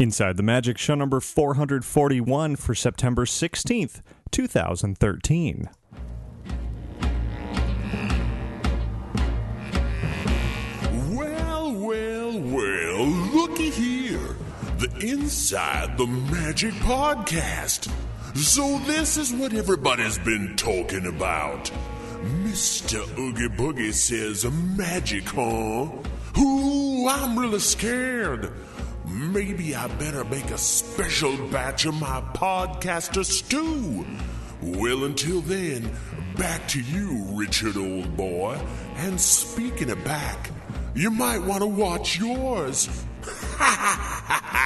Inside the Magic, show number 441 for September 16th, 2013. Well, looky here. The Inside the Magic podcast. So this is what everybody's been talking about. Mr. Oogie Boogie says magic, huh? Ooh, I'm really scared. Maybe I better make a special batch of my podcaster stew. Well, until then, back to you, Richard, old boy. And speaking of back, you might want to watch yours. Ha ha ha ha!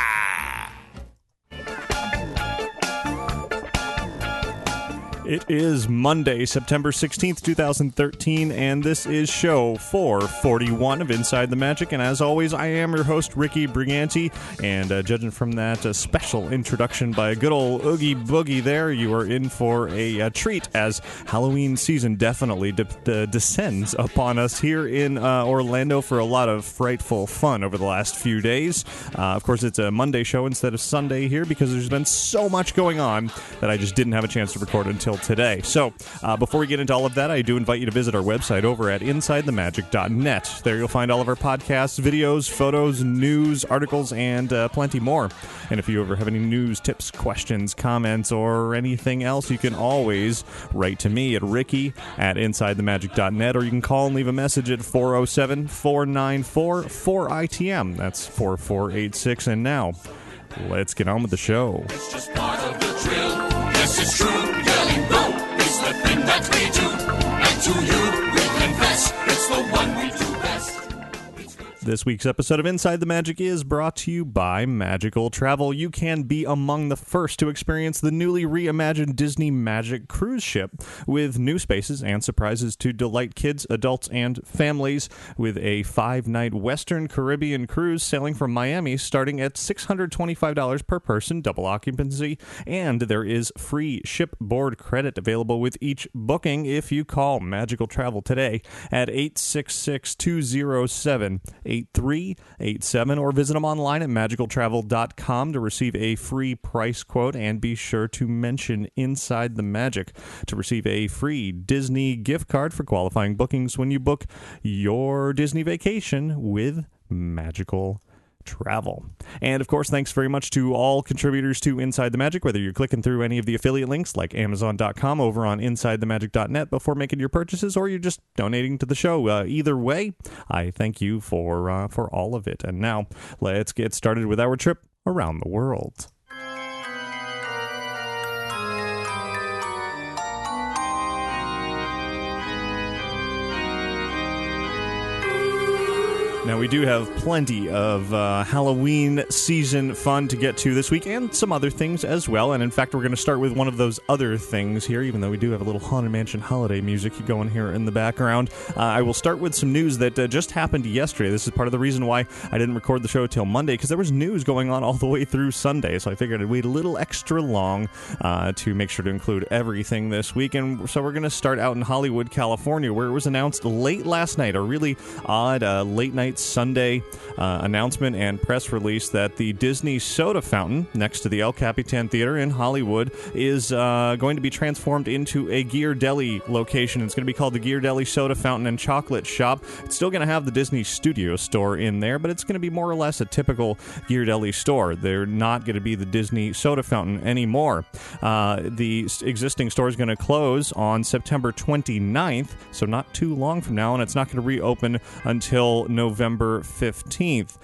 It is Monday, September 16th, 2013, and this is show 441 of Inside the Magic. And as always, I am your host, Ricky Briganti, and judging from that special introduction by a good old Oogie Boogie there, you are in for a treat as Halloween season definitely descends upon us here in Orlando for a lot of frightful fun over the last few days. Of course, it's a Monday show instead of Sunday here because there's been so much going on that I just didn't have a chance to record until today. So, before we get into all of that, I do invite you to visit our website over at InsideTheMagic.net. There you'll find all of our podcasts, videos, photos, news, articles, and plenty more. And if you ever have any news, tips, questions, comments, or anything else, you can always write to me at Ricky@InsideTheMagic.net, or you can call and leave a message at 407-494-4ITM. That's 4486. And now, let's get on with the show. It's just part of the drill. Yes, it's true. Yelling no is the thing that we do. And to you, we confess, it's the one we do best. This week's episode of Inside the Magic is brought to you by Magical Travel. You can be among the first to experience the newly reimagined Disney Magic cruise ship with new spaces and surprises to delight kids, adults, and families with a 5-night Western Caribbean cruise sailing from Miami starting at $625 per person, double occupancy, and there is free shipboard credit available with each booking if you call Magical Travel today at 866-207-8387 or visit them online at magicaltravel.com to receive a free price quote, and be sure to mention Inside the Magic to receive a free Disney gift card for qualifying bookings when you book your Disney vacation with Magical Travel. And of course, thanks very much to all contributors to Inside the Magic, whether you're clicking through any of the affiliate links like Amazon.com over on InsideTheMagic.net before making your purchases, or you're just donating to the show. Either way, I thank you for all of it. And now, let's get started with our trip around the world. Now, we do have plenty of Halloween season fun to get to this week, and some other things as well. And in fact, we're going to start with one of those other things here, even though we do have a little Haunted Mansion holiday music going here in the background. I will start with some news that just happened yesterday. This is part of the reason why I didn't record the show till Monday, because there was news going on all the way through Sunday. So I figured I'd wait a little extra long to make sure to include everything this week. And so we're going to start out in Hollywood, California, where it was announced late last night, a really odd late night Sunday announcement and press release that the Disney soda fountain next to the El Capitan Theater in Hollywood is going to be transformed into a Ghirardelli location. It's going to be called the Ghirardelli Soda Fountain and Chocolate Shop. It's still going to have the Disney Studio store in there, but it's going to be more or less a typical Ghirardelli store. They're not going to be the Disney soda fountain anymore. The existing store is going to close on September 29th, so not too long from now, and it's not going to reopen until November 15th.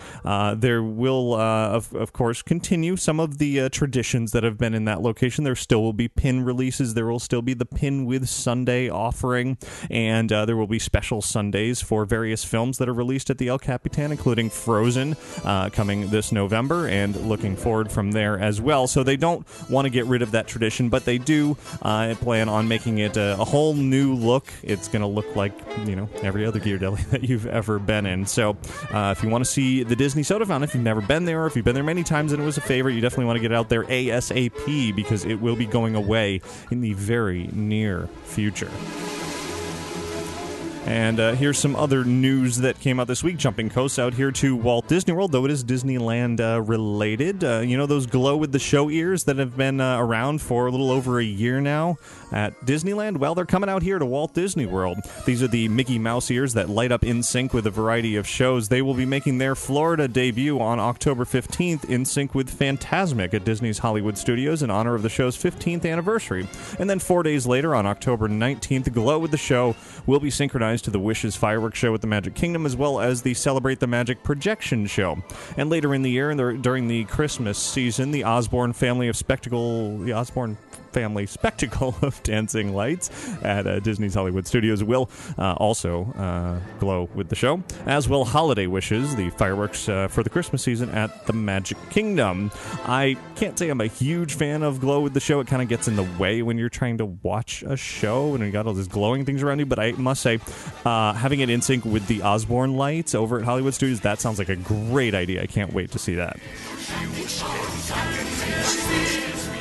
There will, of course, continue some of the traditions that have been in that location. There still will be pin releases. There will still be the Pin with Sunday offering, and there will be special Sundays for various films that are released at the El Capitan, including Frozen, coming this November, and looking forward from there as well. So they don't want to get rid of that tradition, but they do plan on making it a whole new look. It's going to look like, every other Ghirardelli that you've ever been in. So if you want to see the Disney soda fountain, if you've never been there, or if you've been there many times and it was a favorite, you definitely want to get out there ASAP, because it will be going away in the very near future. And here's some other news that came out this week. Jumping coast out here to Walt Disney World, though it is Disneyland related. You know those glow with the show ears that have been around for a little over a year now at Disneyland? Well, they're coming out here to Walt Disney World. These are the Mickey Mouse ears that light up in sync with a variety of shows. They will be making their Florida debut on October 15th in sync with Fantasmic at Disney's Hollywood Studios in honor of the show's 15th anniversary. And then 4 days later, on October 19th, Glow with the Show will be synchronized to the Wishes fireworks show at the Magic Kingdom, as well as the Celebrate the Magic projection show. And later in the year, during the Christmas season, the Osborne Family Spectacle of Dancing Lights at Disney's Hollywood Studios will also glow with the show, as will Holiday Wishes, the fireworks for the Christmas season at the Magic Kingdom. I can't say I'm a huge fan of glow with the show. It kind of gets in the way when you're trying to watch a show and you got all these glowing things around you, but I must say, having it in sync with the Osborne lights over at Hollywood Studios, that sounds like a great idea. I can't wait to see that.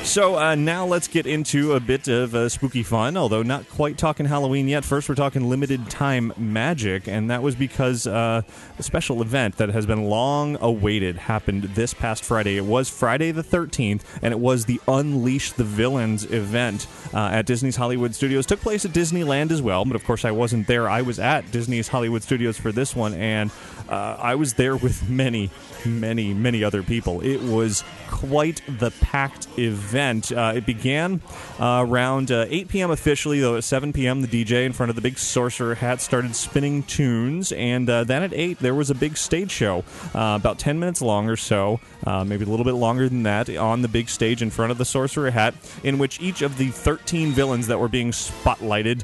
So now let's get into a bit of spooky fun, although not quite talking Halloween yet. First, we're talking limited time magic, and that was because a special event that has been long awaited happened this past Friday. It was Friday the 13th, and it was the Unleash the Villains event at Disney's Hollywood Studios. Took place at Disneyland as well, but of course I wasn't there. I was at Disney's Hollywood Studios for this one, and I was there with many other people. It was quite the packed event. It began around 8 p.m. officially, though at 7 p.m. the DJ in front of the big sorcerer hat started spinning tunes, and then at 8 there was a big stage show, about 10 minutes long or so, maybe a little bit longer than that, on the big stage in front of the sorcerer hat, in which each of the 13 villains that were being spotlighted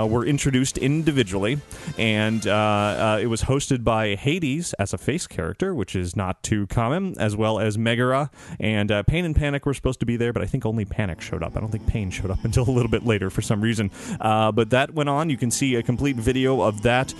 were introduced individually, and it was hosted by Hades as a face character, which is not too common, as well as Megara, and Pain and Panic were supposed to be there, but I think only Panic showed up. I don't think Pain showed up until a little bit later for some reason. But that went on. You can see a complete video of that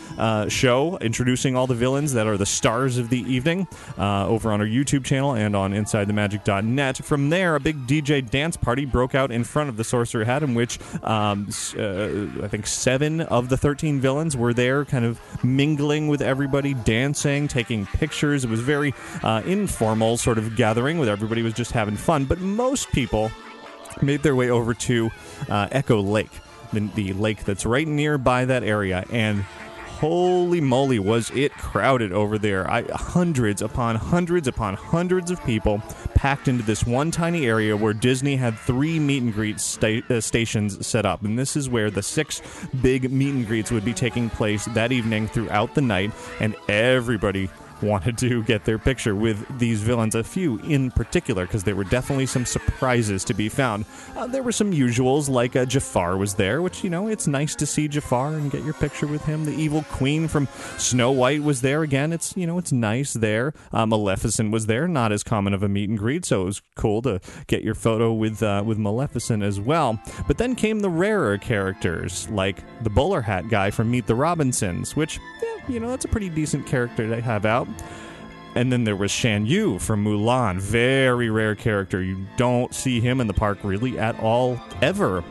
show introducing all the villains that are the stars of the evening over on our YouTube channel and on InsideTheMagic.net. From there, a big DJ dance party broke out in front of the Sorcerer Hat, in which I think 7 of the 13 villains were there, kind of mingling with everybody, dancing, taking pictures. It was very informal sort of gathering where everybody was just having fun. But most people made their way over to Echo Lake, the lake that's right nearby that area, and holy moly, was it crowded over there. Hundreds upon hundreds upon hundreds of people packed into this one tiny area where Disney had 3 meet and greet stations set up. And this is where the 6 big meet and greets would be taking place that evening throughout the night, and everybody wanted to get their picture with these villains, a few in particular, because there were definitely some surprises to be found. There were some usuals, like Jafar was there, which, you know, it's nice to see Jafar and get your picture with him. The evil queen from Snow White was there again. It's, you know, it's nice there. Maleficent was there, not as common of a meet and greet, so it was cool to get your photo with Maleficent as well. But then came the rarer characters, like the bowler hat guy from Meet the Robinsons, which, you know, that's a pretty decent character to have out. And then there was Shan Yu from Mulan, very rare character. You don't see him in the park really at all, ever.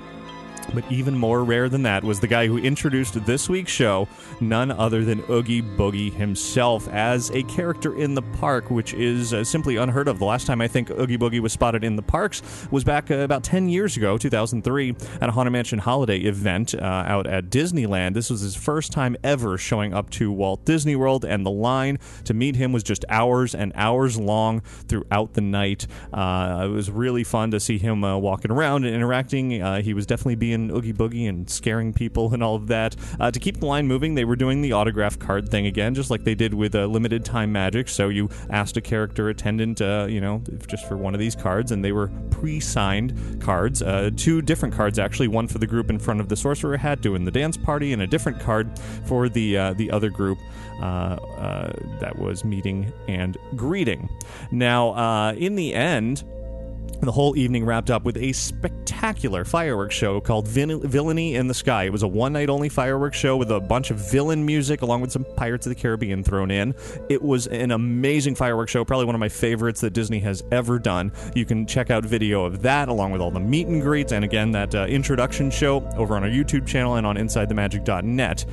But even more rare than that was the guy who introduced this week's show, none other than Oogie Boogie himself, as a character in the park, which is simply unheard of. The last time I think Oogie Boogie was spotted in the parks was back about 10 years ago, 2003, at a Haunted Mansion holiday event out at Disneyland. This was his first time ever showing up to Walt Disney World, and the line to meet him was just hours and hours long throughout the night. It was really fun to see him walking around and interacting. He was definitely being Oogie Boogie and scaring people and all of that. To keep the line moving, they were doing the autograph card thing again, just like they did with limited time magic. So you asked a character attendant, just for one of these cards, and they were pre-signed cards. 2 different cards, actually. One for the group in front of the Sorcerer Hat doing the dance party, and a different card for the other group that was meeting and greeting. Now, in the end, The whole evening wrapped up with a spectacular fireworks show called Villainy in the Sky. It was a one-night-only fireworks show with a bunch of villain music along with some Pirates of the Caribbean thrown in. It was an amazing fireworks show, probably one of my favorites that Disney has ever done. You can check out video of that along with all the meet and greets and, again, that introduction show over on our YouTube channel and on InsideTheMagic.net.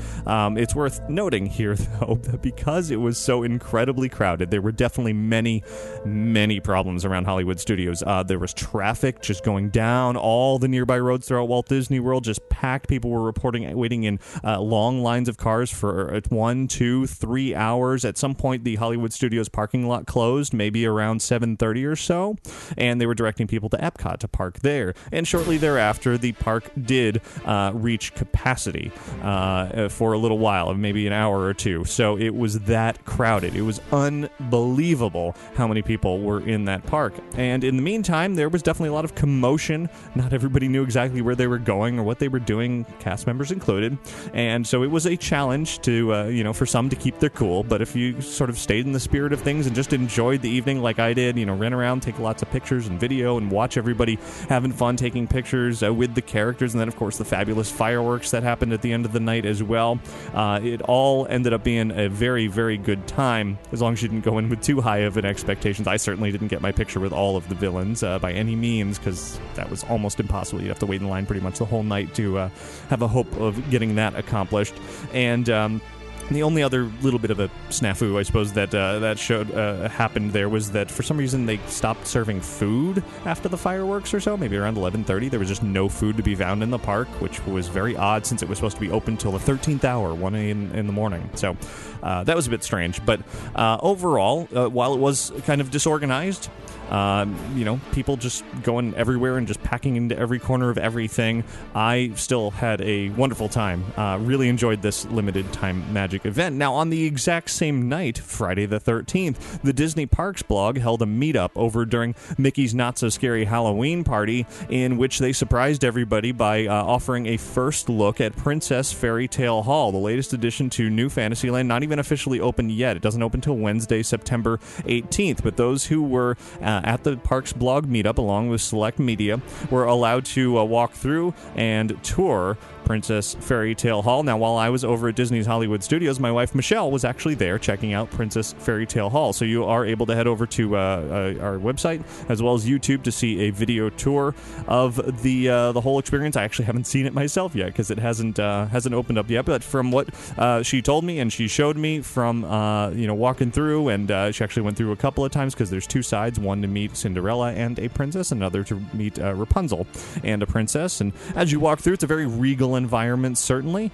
It's worth noting here, though, that because it was so incredibly crowded, there were definitely many, many problems around Hollywood Studios. There was traffic just going down all the nearby roads throughout Walt Disney World, just packed. People were reporting waiting in long lines of cars for 1, 2, 3 hours. At some point, the Hollywood Studios parking lot closed, maybe around 7:30 or so, and they were directing people to Epcot to park there. And shortly thereafter, the park did reach capacity for a little while, maybe an hour or two. So it was that crowded. It was unbelievable how many people were in that park. And in the meantime, there was definitely a lot of commotion. Not everybody knew exactly where they were going or what they were doing, cast members included. And so it was a challenge to, for some to keep their cool. But if you sort of stayed in the spirit of things and just enjoyed the evening like I did, ran around, take lots of pictures and video and watch everybody having fun taking pictures with the characters. And then, of course, the fabulous fireworks that happened at the end of the night as well. It all ended up being a very, very good time, as long as you didn't go in with too high of an expectations. I certainly didn't get my picture with all of the villains by any means, because that was almost impossible. You'd have to wait in line pretty much the whole night to have a hope of getting that accomplished. And the only other little bit of a snafu, I suppose, that happened there was that for some reason they stopped serving food after the fireworks or so, maybe around 11:30. There was just no food to be found in the park, which was very odd since it was supposed to be open till the 13th hour, 1 a.m. in the morning. So that was a bit strange. But overall, while it was kind of disorganized, people just going everywhere and just packing into every corner of everything, I still had a wonderful time. Really enjoyed this limited time magic event. Now, on the exact same night, Friday the 13th, the Disney Parks blog held a meetup over during Mickey's Not So Scary Halloween party, in which they surprised everybody by offering a first look at Princess Fairytale Hall, the latest addition to New Fantasyland, not even officially open yet. It doesn't open till Wednesday, September 18th, but those who were at the Parks blog meetup, along with select media, were allowed to walk through and tour Princess Fairytale Hall. Now, while I was over at Disney's Hollywood Studios, my wife Michelle was actually there checking out Princess Fairytale Hall. So you are able to head over to our website as well as YouTube to see a video tour of the whole experience. I actually haven't seen it myself yet because it hasn't opened up yet. But from what she told me and she showed me from walking through, and she actually went through a couple of times because there's two sides: one to meet Cinderella and a princess, another to meet Rapunzel and a princess. And as you walk through, it's a very regal environment, certainly.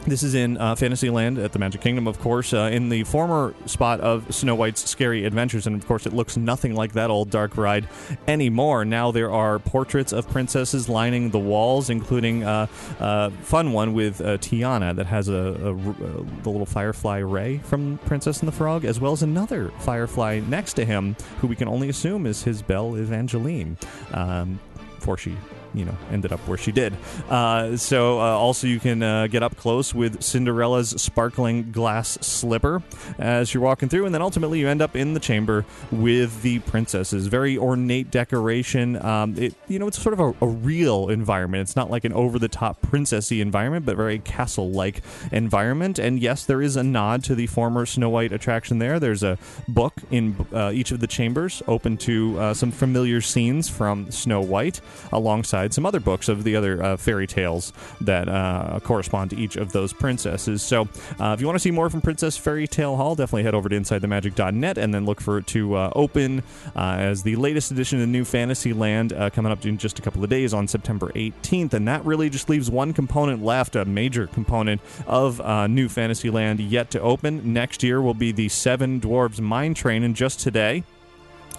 This is in Fantasyland at the Magic Kingdom, of course, in the former spot of Snow White's Scary Adventures, and of course it looks nothing like that old dark ride anymore. Now there are portraits of princesses lining the walls, including a fun one with Tiana that has the little firefly Ray from Princess and the Frog, as well as another firefly next to him, who we can only assume is his Belle Evangeline, before she ended up where she did. Also you can get up close with Cinderella's sparkling glass slipper as you're walking through, and then ultimately you end up in the chamber with the princesses. Very ornate decoration. It's sort of a real environment. It's not like an over-the-top princessy environment, but very castle-like environment. And yes, there is a nod to the former Snow White attraction there. There's a book in each of the chambers open to some familiar scenes from Snow White, alongside some other books of the other fairy tales that correspond to each of those princesses. So if you want to see more from Princess Fairytale Hall, definitely head over to InsideTheMagic.net and then look for it to open as the latest edition of New Fantasyland coming up in just a couple of days on September 18th. And that really just leaves one component left, a major component of New Fantasyland yet to open. Next year will be the Seven Dwarfs Mine Train, and just today,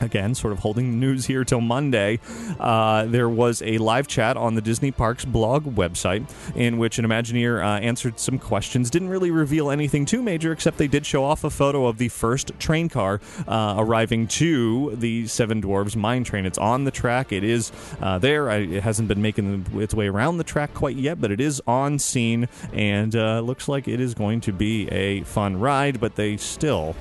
again, sort of holding the news here till Monday, there was a live chat on the Disney Parks blog website in which an Imagineer answered some questions. Didn't really reveal anything too major, except they did show off a photo of the first train car arriving to the Seven Dwarfs Mine Train. It's on the track. It is there. It hasn't been making its way around the track quite yet, but it is on scene, and looks like it is going to be a fun ride, but they still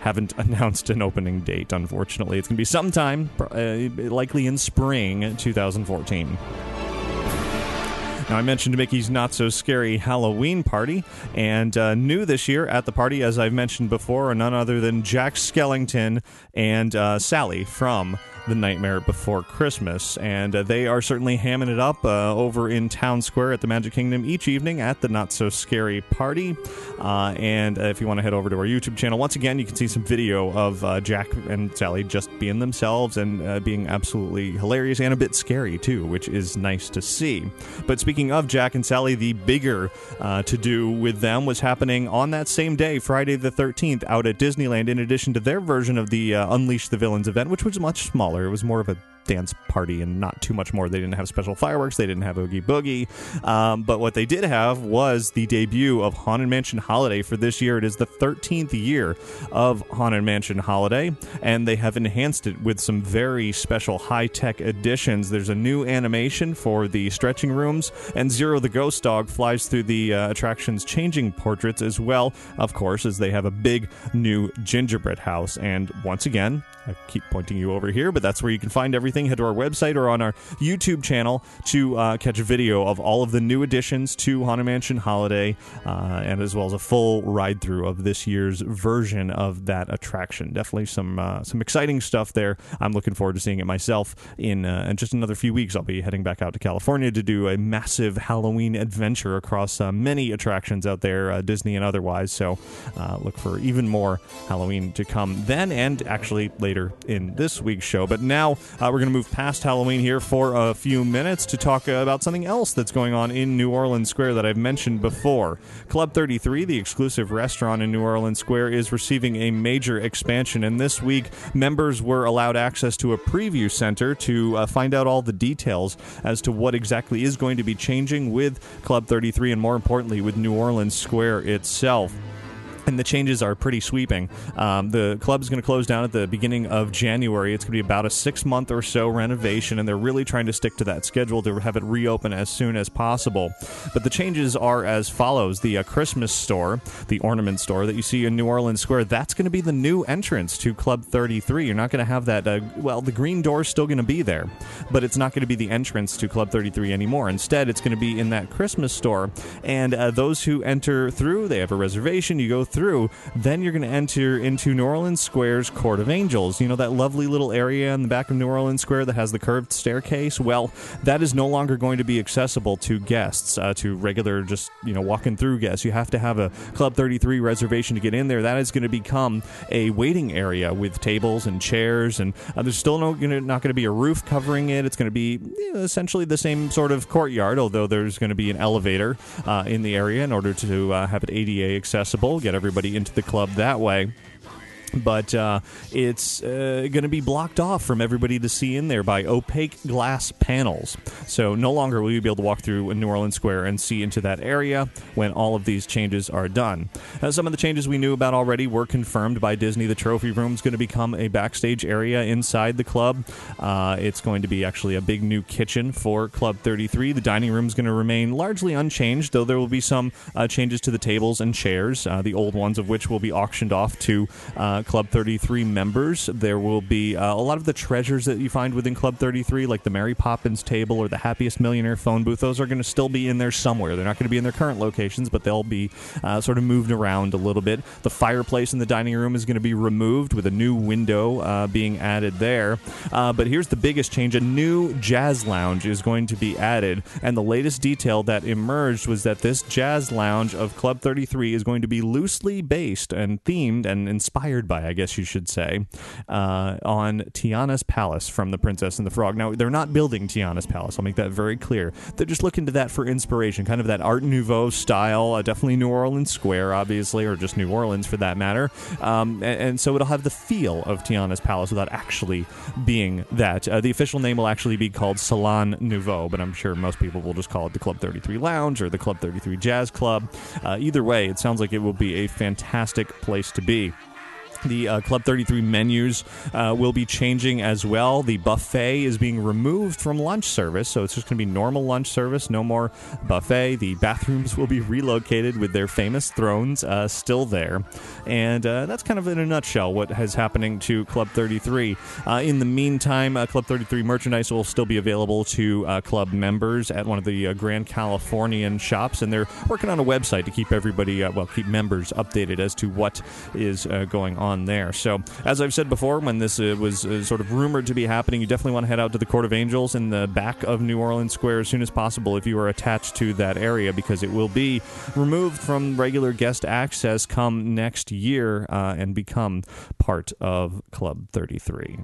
haven't announced an opening date, unfortunately. It's going to be sometime, likely in spring 2014. Now, I mentioned Mickey's Not So Scary Halloween Party, and new this year at the party, as I've mentioned before, are none other than Jack Skellington and Sally from The Nightmare Before Christmas, and they are certainly hamming it up over in Town Square at the Magic Kingdom each evening at the Not So Scary Party. And if you want to head over to our YouTube channel, once again, you can see some video of Jack and Sally just being themselves and being absolutely hilarious and a bit scary, too, which is nice to see. But speaking of Jack and Sally, the bigger to-do with them was happening on that same day, Friday the 13th, out at Disneyland, in addition to their version of the Unleash the Villains event, which was much smaller. It was more of a dance party and not too much more. They didn't have special fireworks. They didn't have Oogie Boogie. But what they did have was the debut of Haunted Mansion Holiday for this year. It is the 13th year of Haunted Mansion Holiday, and they have enhanced it with some very special high-tech additions. There's a new animation for the stretching rooms, and Zero the Ghost Dog flies through the attraction's changing portraits as well, of course, as they have a big new gingerbread house. And once again, I keep pointing you over here, but that's where you can find everything. Head to our website or on our YouTube channel to catch a video of all of the new additions to Haunted Mansion Holiday, and as well as a full ride-through of this year's version of that attraction. Definitely some exciting stuff there. I'm looking forward to seeing it myself in just another few weeks. I'll be heading back out to California to do a massive Halloween adventure across many attractions out there, Disney and otherwise, so look for even more Halloween to come then, and actually later in this week's show. But now we're going to move past Halloween here for a few minutes to talk about something else that's going on in New Orleans Square that I've mentioned before. Club 33, the exclusive restaurant in New Orleans Square, is receiving a major expansion, and this week members were allowed access to a preview center to find out all the details as to what exactly is going to be changing with Club 33 and, more importantly, with New Orleans Square itself. And the changes are pretty sweeping. The club is going to close down at the beginning of January. It's going to be about a 6-month or so renovation, and they're really trying to stick to that schedule to have it reopen as soon as possible. But the changes are as follows. The Christmas store, the ornament store that you see in New Orleans Square, that's going to be the new entrance to Club 33. You're not going to have that, the green door is still going to be there, but it's not going to be the entrance to Club 33 anymore. Instead, it's going to be in that Christmas store, and those who enter through, they have a reservation, you go through, then you're going to enter into New Orleans Square's Court of Angels. You know that lovely little area in the back of New Orleans Square that has the curved staircase? Well, that is no longer going to be accessible to guests, to regular just, walking through guests. You have to have a Club 33 reservation to get in there. That is going to become a waiting area with tables and chairs, and there's still not going to be a roof covering it. It's going to be essentially the same sort of courtyard, although there's going to be an elevator in the area in order to have it ADA accessible, get everybody into the club that way. But it's going to be blocked off from everybody to see in there by opaque glass panels. So no longer will you be able to walk through New Orleans Square and see into that area when all of these changes are done. Some of the changes we knew about already were confirmed by Disney. The trophy room is going to become a backstage area inside the club. It's going to be actually a big new kitchen for Club 33. The dining room is going to remain largely unchanged, though there will be some changes to the tables and chairs, the old ones of which will be auctioned off to Club 33 members. There will be a lot of the treasures that you find within Club 33, like the Mary Poppins table or the Happiest Millionaire phone booth. Those are going to still be in there somewhere. They're not going to be in their current locations, but they'll be sort of moved around a little bit. The fireplace in the dining room is going to be removed with a new window being added there. But here's the biggest change. A new jazz lounge is going to be added, and the latest detail that emerged was that this jazz lounge of Club 33 is going to be loosely based and themed and inspired by, I guess you should say, on Tiana's Palace from The Princess and the Frog. Now, they're not building Tiana's Palace. I'll make that very clear. They're just looking to that for inspiration, kind of that Art Nouveau style, definitely New Orleans Square, obviously, or just New Orleans for that matter. And so it'll have the feel of Tiana's Palace without actually being that. The official name will actually be called Salon Nouveau, but I'm sure most people will just call it the Club 33 Lounge or the Club 33 Jazz Club. Either way, it sounds like it will be a fantastic place to be. The Club 33 menus will be changing as well. The buffet is being removed from lunch service, so it's just going to be normal lunch service, no more buffet. The bathrooms will be relocated with their famous thrones still there. And that's kind of in a nutshell what is happening to Club 33. In the meantime, Club 33 merchandise will still be available to club members at one of the Grand Californian shops, and they're working on a website to keep everybody, keep members updated as to what is going on there. So, as I've said before, when this was sort of rumored to be happening, you definitely want to head out to the Court of Angels in the back of New Orleans Square as soon as possible if you are attached to that area, because it will be removed from regular guest access come next year and become part of Club 33.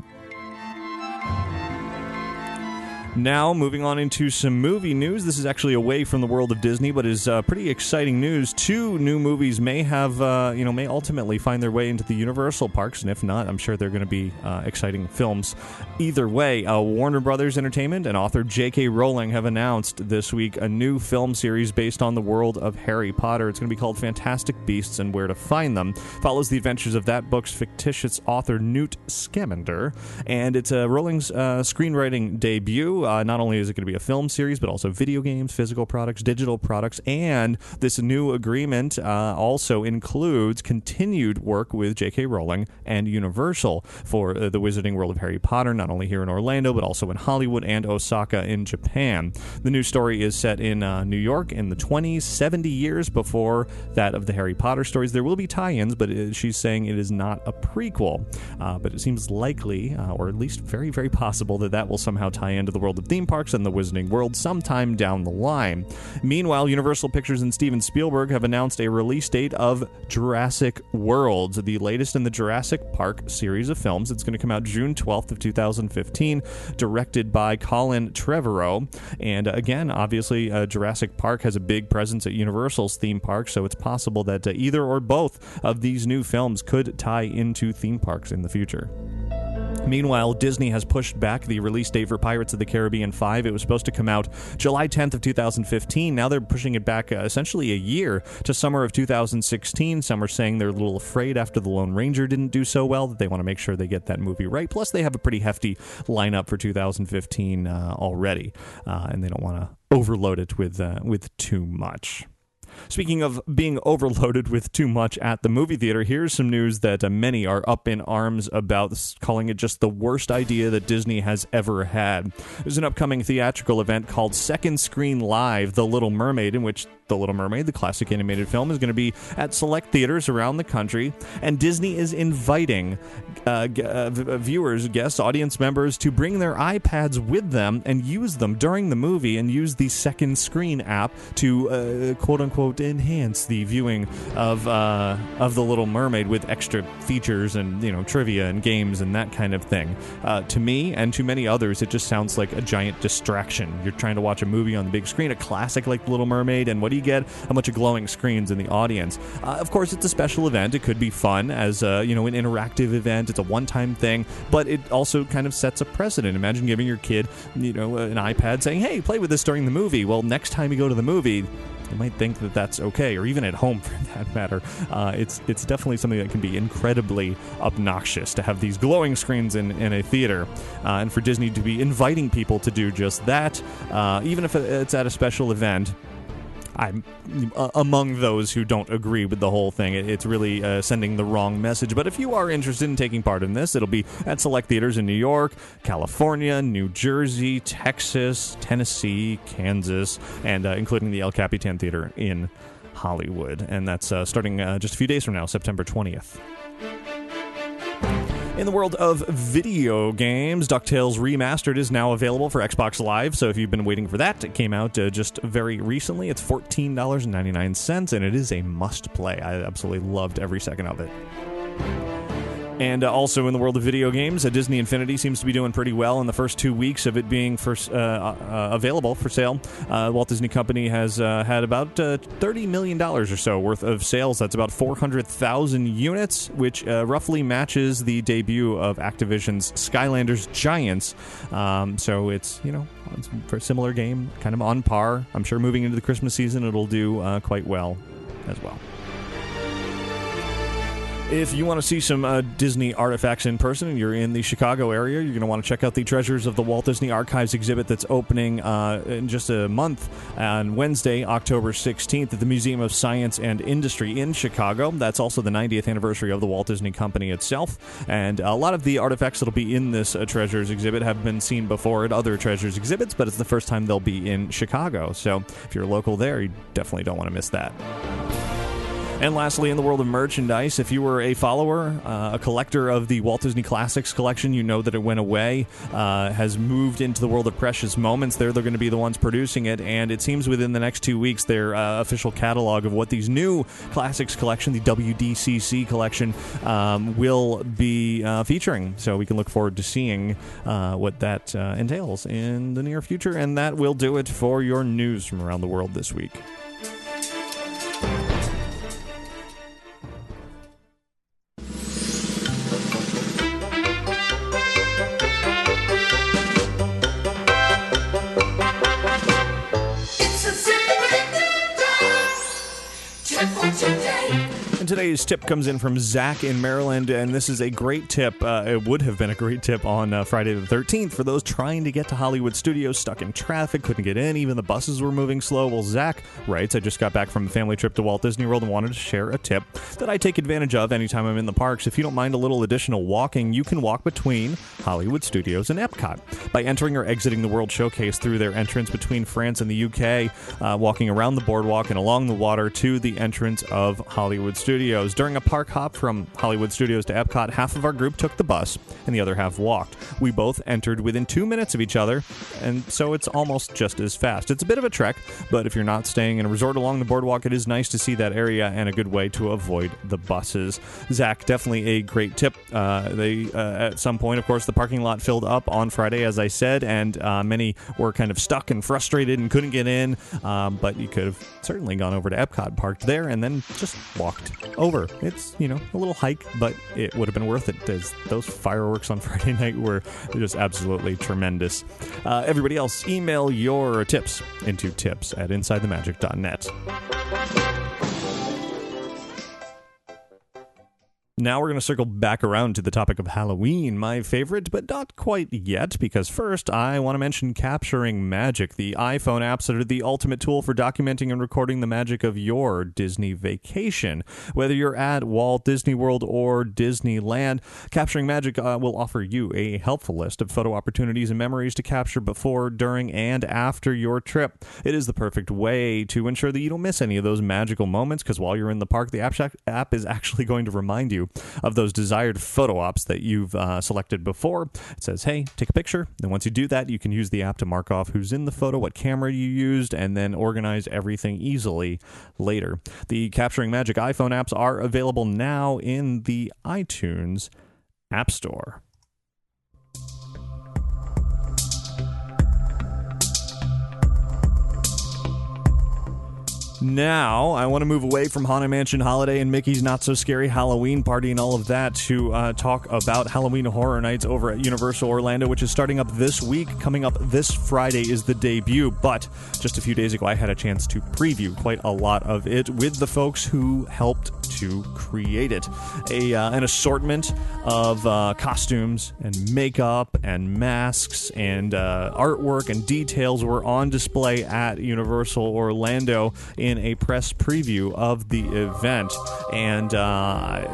Now, moving on into some movie news. This is actually away from the world of Disney, but is pretty exciting news. 2 new movies may have, may ultimately find their way into the Universal parks, and if not, I'm sure they're going to be exciting films. Either way, Warner Brothers Entertainment and author J.K. Rowling have announced this week a new film series based on the world of Harry Potter. It's going to be called Fantastic Beasts and Where to Find Them. Follows the adventures of that book's fictitious author Newt Scamander, and it's Rowling's screenwriting debut. Not only is it going to be a film series, but also video games, physical products, digital products, and this new agreement also includes continued work with J.K. Rowling and Universal for the Wizarding World of Harry Potter, not only here in Orlando, but also in Hollywood and Osaka in Japan. The new story is set in New York in the 20s, 70 years before that of the Harry Potter stories. There will be tie-ins, but she's saying it is not a prequel. But it seems likely, or at least very, very possible, that will somehow tie into the world of theme parks and the Wizarding World sometime down the line. Meanwhile, Universal Pictures and Steven Spielberg have announced a release date of Jurassic World, the latest in the Jurassic Park series of films. It's going to come out June 12th of 2015, directed by Colin Trevorrow. And again, obviously, Jurassic Park has a big presence at Universal's theme park, so it's possible that either or both of these new films could tie into theme parks in the future. Meanwhile, Disney has pushed back the release date for Pirates of the Caribbean 5. It was supposed to come out July 10th of 2015. Now they're pushing it back essentially a year to summer of 2016. Some are saying they're a little afraid after The Lone Ranger didn't do so well that they want to make sure they get that movie right. Plus, they have a pretty hefty lineup for 2015 already, and they don't want to overload it with too much. Speaking of being overloaded with too much at the movie theater, here's some news that many are up in arms about, calling it just the worst idea that Disney has ever had. There's an upcoming theatrical event called Second Screen Live, The Little Mermaid, in which The Little Mermaid, the classic animated film, is going to be at select theaters around the country, and Disney is inviting viewers, guests, audience members to bring their iPads with them and use them during the movie and use the Second Screen app to quote-unquote enhance the viewing of The Little Mermaid with extra features and, trivia and games and that kind of thing. To me and to many others, it just sounds like a giant distraction. You're trying to watch a movie on the big screen, a classic like The Little Mermaid, and what do you get? A bunch of glowing screens in the audience. Of course, it's a special event. It could be fun as an interactive event. It's a one-time thing, but it also kind of sets a precedent. Imagine giving your kid, an iPad, saying, "Hey, play with this during the movie." Well, next time you go to the movie, they might think that that's okay, or even at home for that matter. It's definitely something that can be incredibly obnoxious to have these glowing screens in a theater, and for Disney to be inviting people to do just that, even if it's at a special event. I'm among those who don't agree with the whole thing. It's really sending the wrong message. But if you are interested in taking part in this, it'll be at select theaters in New York, California, New Jersey, Texas, Tennessee, Kansas, and including the El Capitan Theater in Hollywood. And that's starting just a few days from now, September 20th. In the world of video games, DuckTales Remastered is now available for Xbox Live, so if you've been waiting for that, it came out just very recently. It's $14.99, and it is a must-play. I absolutely loved every second of it. And also in the world of video games, Disney Infinity seems to be doing pretty well in the first 2 weeks of it being available for sale. Walt Disney Company has had about $30 million or so worth of sales. That's about 400,000 units, which roughly matches the debut of Activision's Skylanders Giants. So it's, it's for a similar game, kind of on par. I'm sure moving into the Christmas season, it'll do quite well as well. If you want to see some Disney artifacts in person and you're in the Chicago area, you're going to want to check out the Treasures of the Walt Disney Archives exhibit that's opening in just a month on Wednesday, October 16th at the Museum of Science and Industry in Chicago. That's also the 90th anniversary of the Walt Disney Company itself. And a lot of the artifacts that will be in this Treasures exhibit have been seen before at other Treasures exhibits, but it's the first time they'll be in Chicago. So if you're local there, you definitely don't want to miss that. And lastly, in the world of merchandise, if you were a follower, a collector of the Walt Disney Classics collection, you know that it went away, has moved into the world of Precious Moments. They're going to be the ones producing it, and it seems within the next 2 weeks, their official catalog of what these new Classics collection, the WDCC collection, will be featuring. So we can look forward to seeing what that entails in the near future, and that will do it for your news from around the world this week. And today's tip comes in from Zach in Maryland, and this is a great tip. It would have been a great tip on Friday the 13th for those trying to get to Hollywood Studios, stuck in traffic, couldn't get in, even the buses were moving slow. Well, Zach writes, I just got back from a family trip to Walt Disney World and wanted to share a tip that I take advantage of anytime I'm in the parks. If you don't mind a little additional walking, you can walk between Hollywood Studios and Epcot by entering or exiting the World Showcase through their entrance between France and the UK, walking around the boardwalk and along the water to the entrance of Hollywood Studios. During a park hop from Hollywood Studios to Epcot, half of our group took the bus and the other half walked. We both entered within 2 minutes of each other, and so it's almost just as fast. It's a bit of a trek, but if you're not staying in a resort along the boardwalk, it is nice to see that area and a good way to avoid the buses. Zach, definitely a great tip. At some point, of course, the parking lot filled up on Friday, as I said, and many were kind of stuck and frustrated and couldn't get in, but you could have certainly gone over to Epcot, parked there, and then just walked over. It's, a little hike, but it would have been worth it, as those fireworks on Friday night were just absolutely tremendous. Everybody else, email your tips into tips@insidethemagic.net. Now we're going to circle back around to the topic of Halloween, my favorite, but not quite yet, because first I want to mention Capturing Magic, the iPhone apps that are the ultimate tool for documenting and recording the magic of your Disney vacation. Whether you're at Walt Disney World or Disneyland, Capturing Magic will offer you a helpful list of photo opportunities and memories to capture before, during, and after your trip. It is the perfect way to ensure that you don't miss any of those magical moments, because while you're in the park, the app is actually going to remind you of those desired photo ops that you've selected before. It says, hey, take a picture. And once you do that, you can use the app to mark off who's in the photo, what camera you used, and then organize everything easily later. The Capturing Magic iPhone apps are available now in the iTunes App Store. Now, I want to move away from Haunted Mansion Holiday and Mickey's Not So Scary Halloween Party and all of that to talk about Halloween Horror Nights over at Universal Orlando, which is starting up this week. Coming up this Friday is the debut, but just a few days ago I had a chance to preview quite a lot of it with the folks who helped to create it. An assortment of costumes and makeup and masks and artwork and details were on display at Universal Orlando in a press preview of the event, and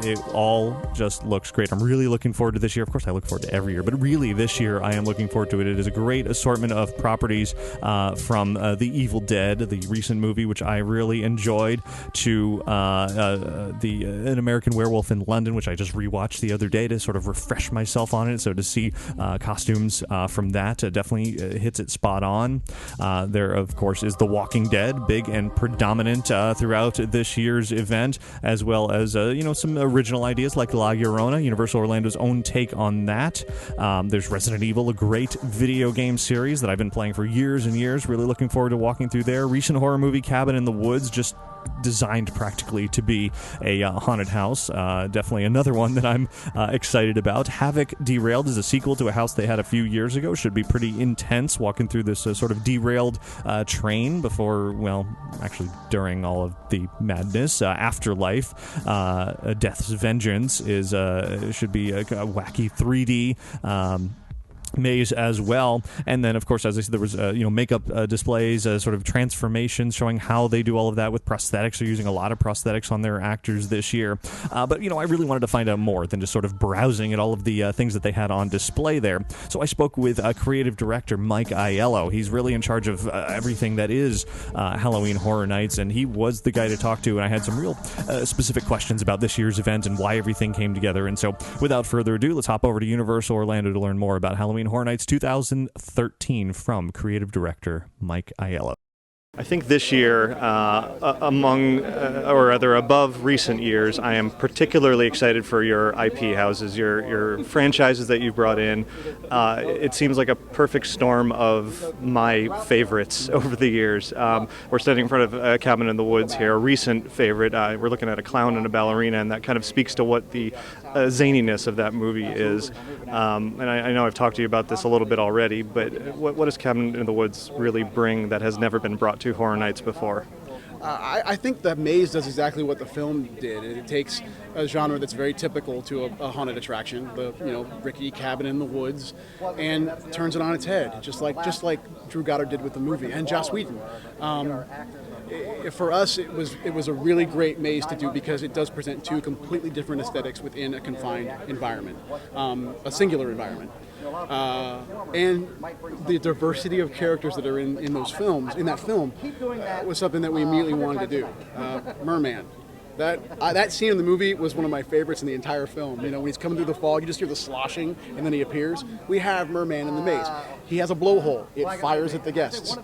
it all just looks great. I'm really looking forward to this year. Of course, I look forward to every year, but really this year I am looking forward to it. It is a great assortment of properties from The Evil Dead, the recent movie, which I really enjoyed, to An American Werewolf in London, which I just rewatched the other day to sort of refresh myself on it. So to see costumes from that definitely hits it spot on. There, of course, is The Walking Dead, big and predominant throughout this year's event, as well as some original ideas like La Llorona, Universal Orlando's own take on that. There's Resident Evil, a great video game series that I've been playing for years and years. Really looking forward to walking through there. Recent horror movie Cabin in the Woods, just designed practically to be a haunted house. Definitely another one that I'm excited about. Havoc Derailed is a sequel to a house they had a few years ago. Should be pretty intense, walking through this sort of derailed train before, well, actually during all of the madness. Afterlife, Death's Vengeance is should be a wacky 3D maze as well. And then, of course, as I said, there was makeup displays, sort of transformations showing how they do all of that with prosthetics. They're using a lot of prosthetics on their actors this year. But I really wanted to find out more than just sort of browsing at all of the things that they had on display there. So I spoke with creative director Mike Aiello. He's really in charge of everything that is Halloween Horror Nights, and he was the guy to talk to, and I had some real specific questions about this year's event and why everything came together. And so without further ado, let's hop over to Universal Orlando to learn more about Halloween Horror Nights 2013 from creative director Mike Aiello. I think this year, or rather above recent years, I am particularly excited for your IP houses, your franchises that you've brought in. It seems like a perfect storm of my favorites over the years. We're standing in front of Cabin in the Woods here, a recent favorite. We're looking at a clown and a ballerina, and that kind of speaks to what the zaniness of that movie is. And I know I've talked to you about this a little bit already, but what does Cabin in the Woods really bring that has never been brought to Horror Nights before? I think that maze does exactly what the film did. It takes a genre that's very typical to a haunted attraction, the rickety cabin in the woods, and turns it on its head, just like Drew Goddard did with the movie, and Joss Whedon. For us, it was a really great maze to do because it does present two completely different aesthetics within a confined environment, a singular environment. And the diversity of characters that are in that film, was something that we immediately wanted to do. Merman. That scene in the movie was one of my favorites in the entire film. When he's coming through the fog, you just hear the sloshing, and then he appears. We have Merman in the maze. He has a blowhole. It fires at the guests.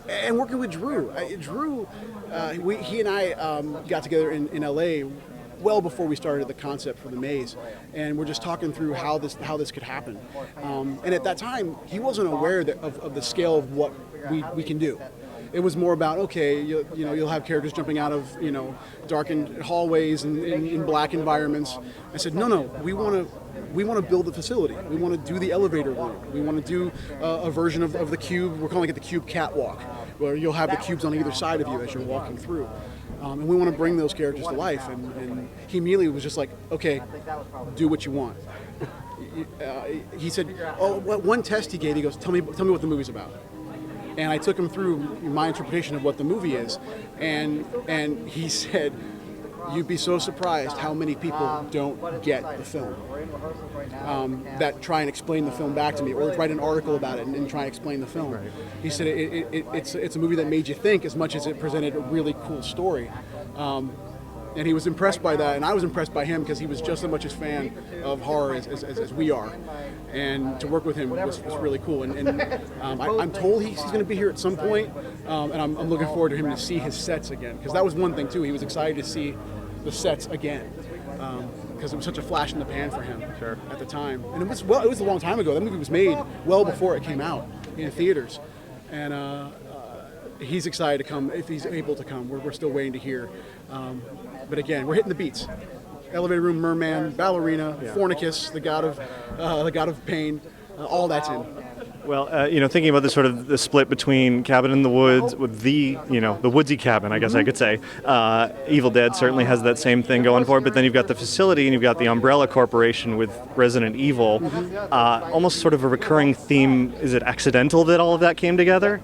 And working with Drew, he and I got together in LA well before we started the concept for the maze, and we're just talking through how this could happen. And at that time, he wasn't aware of the scale of what we can do. It was more about, okay, you'll have characters jumping out of darkened hallways and in black environments. I said, no, we want to build the facility. We want to do the elevator room. We want to do a version of the cube. We're calling it the cube catwalk, where you'll have the cubes on either side of you as you're walking through. And we want to bring those characters to life. And he immediately was just like, okay, do what you want. He said, one test he gave, he goes, tell me what the movie's about. And I took him through my interpretation of what the movie is. And he said, you'd be so surprised how many people don't get the film, that try and explain the film back to me, or write an article about it and try and explain the film. He said it's a movie that made you think as much as it presented a really cool story. And he was impressed by that, and I was impressed by him because he was just as much a fan of horror as we are. And to work with him was really cool. And I'm told he's going to be here at some point, and I'm looking forward to him to see his sets again, because that was one thing too. He was excited to see the sets again, because it was such a flash in the pan for him at the time. And it was a long time ago. That movie was made well before it came out in theaters, and he's excited to come if he's able to come. We're still waiting to hear. But again, we're hitting the beats. Elevator room, Merman, ballerina, Fornicus, the god of pain, all that's in. Well, thinking about this sort of the split between Cabin in the Woods with the woodsy cabin, I guess I could say. Evil Dead certainly has that same thing going for it, but then you've got the facility and you've got the Umbrella Corporation with Resident Evil. Almost sort of a recurring theme. Is it accidental that all of that came together?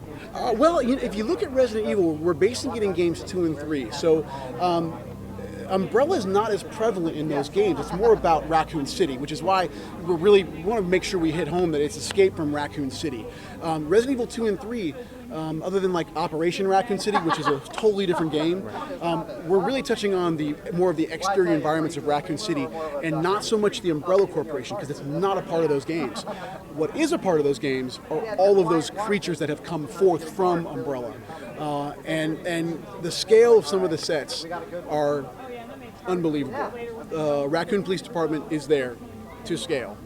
Well, if you look at Resident Evil, we're basically getting games 2 and 3. So Umbrella is not as prevalent in those games. It's more about Raccoon City, which is why we want to make sure we hit home that it's Escape from Raccoon City. Resident Evil 2 and 3, other than like Operation Raccoon City, which is a totally different game, we're really touching on more of the exterior environments of Raccoon City, and not so much the Umbrella Corporation, because it's not a part of those games. What is a part of those games are all of those creatures that have come forth from Umbrella, and the scale of some of the sets are unbelievable. Raccoon Police Department is there to scale.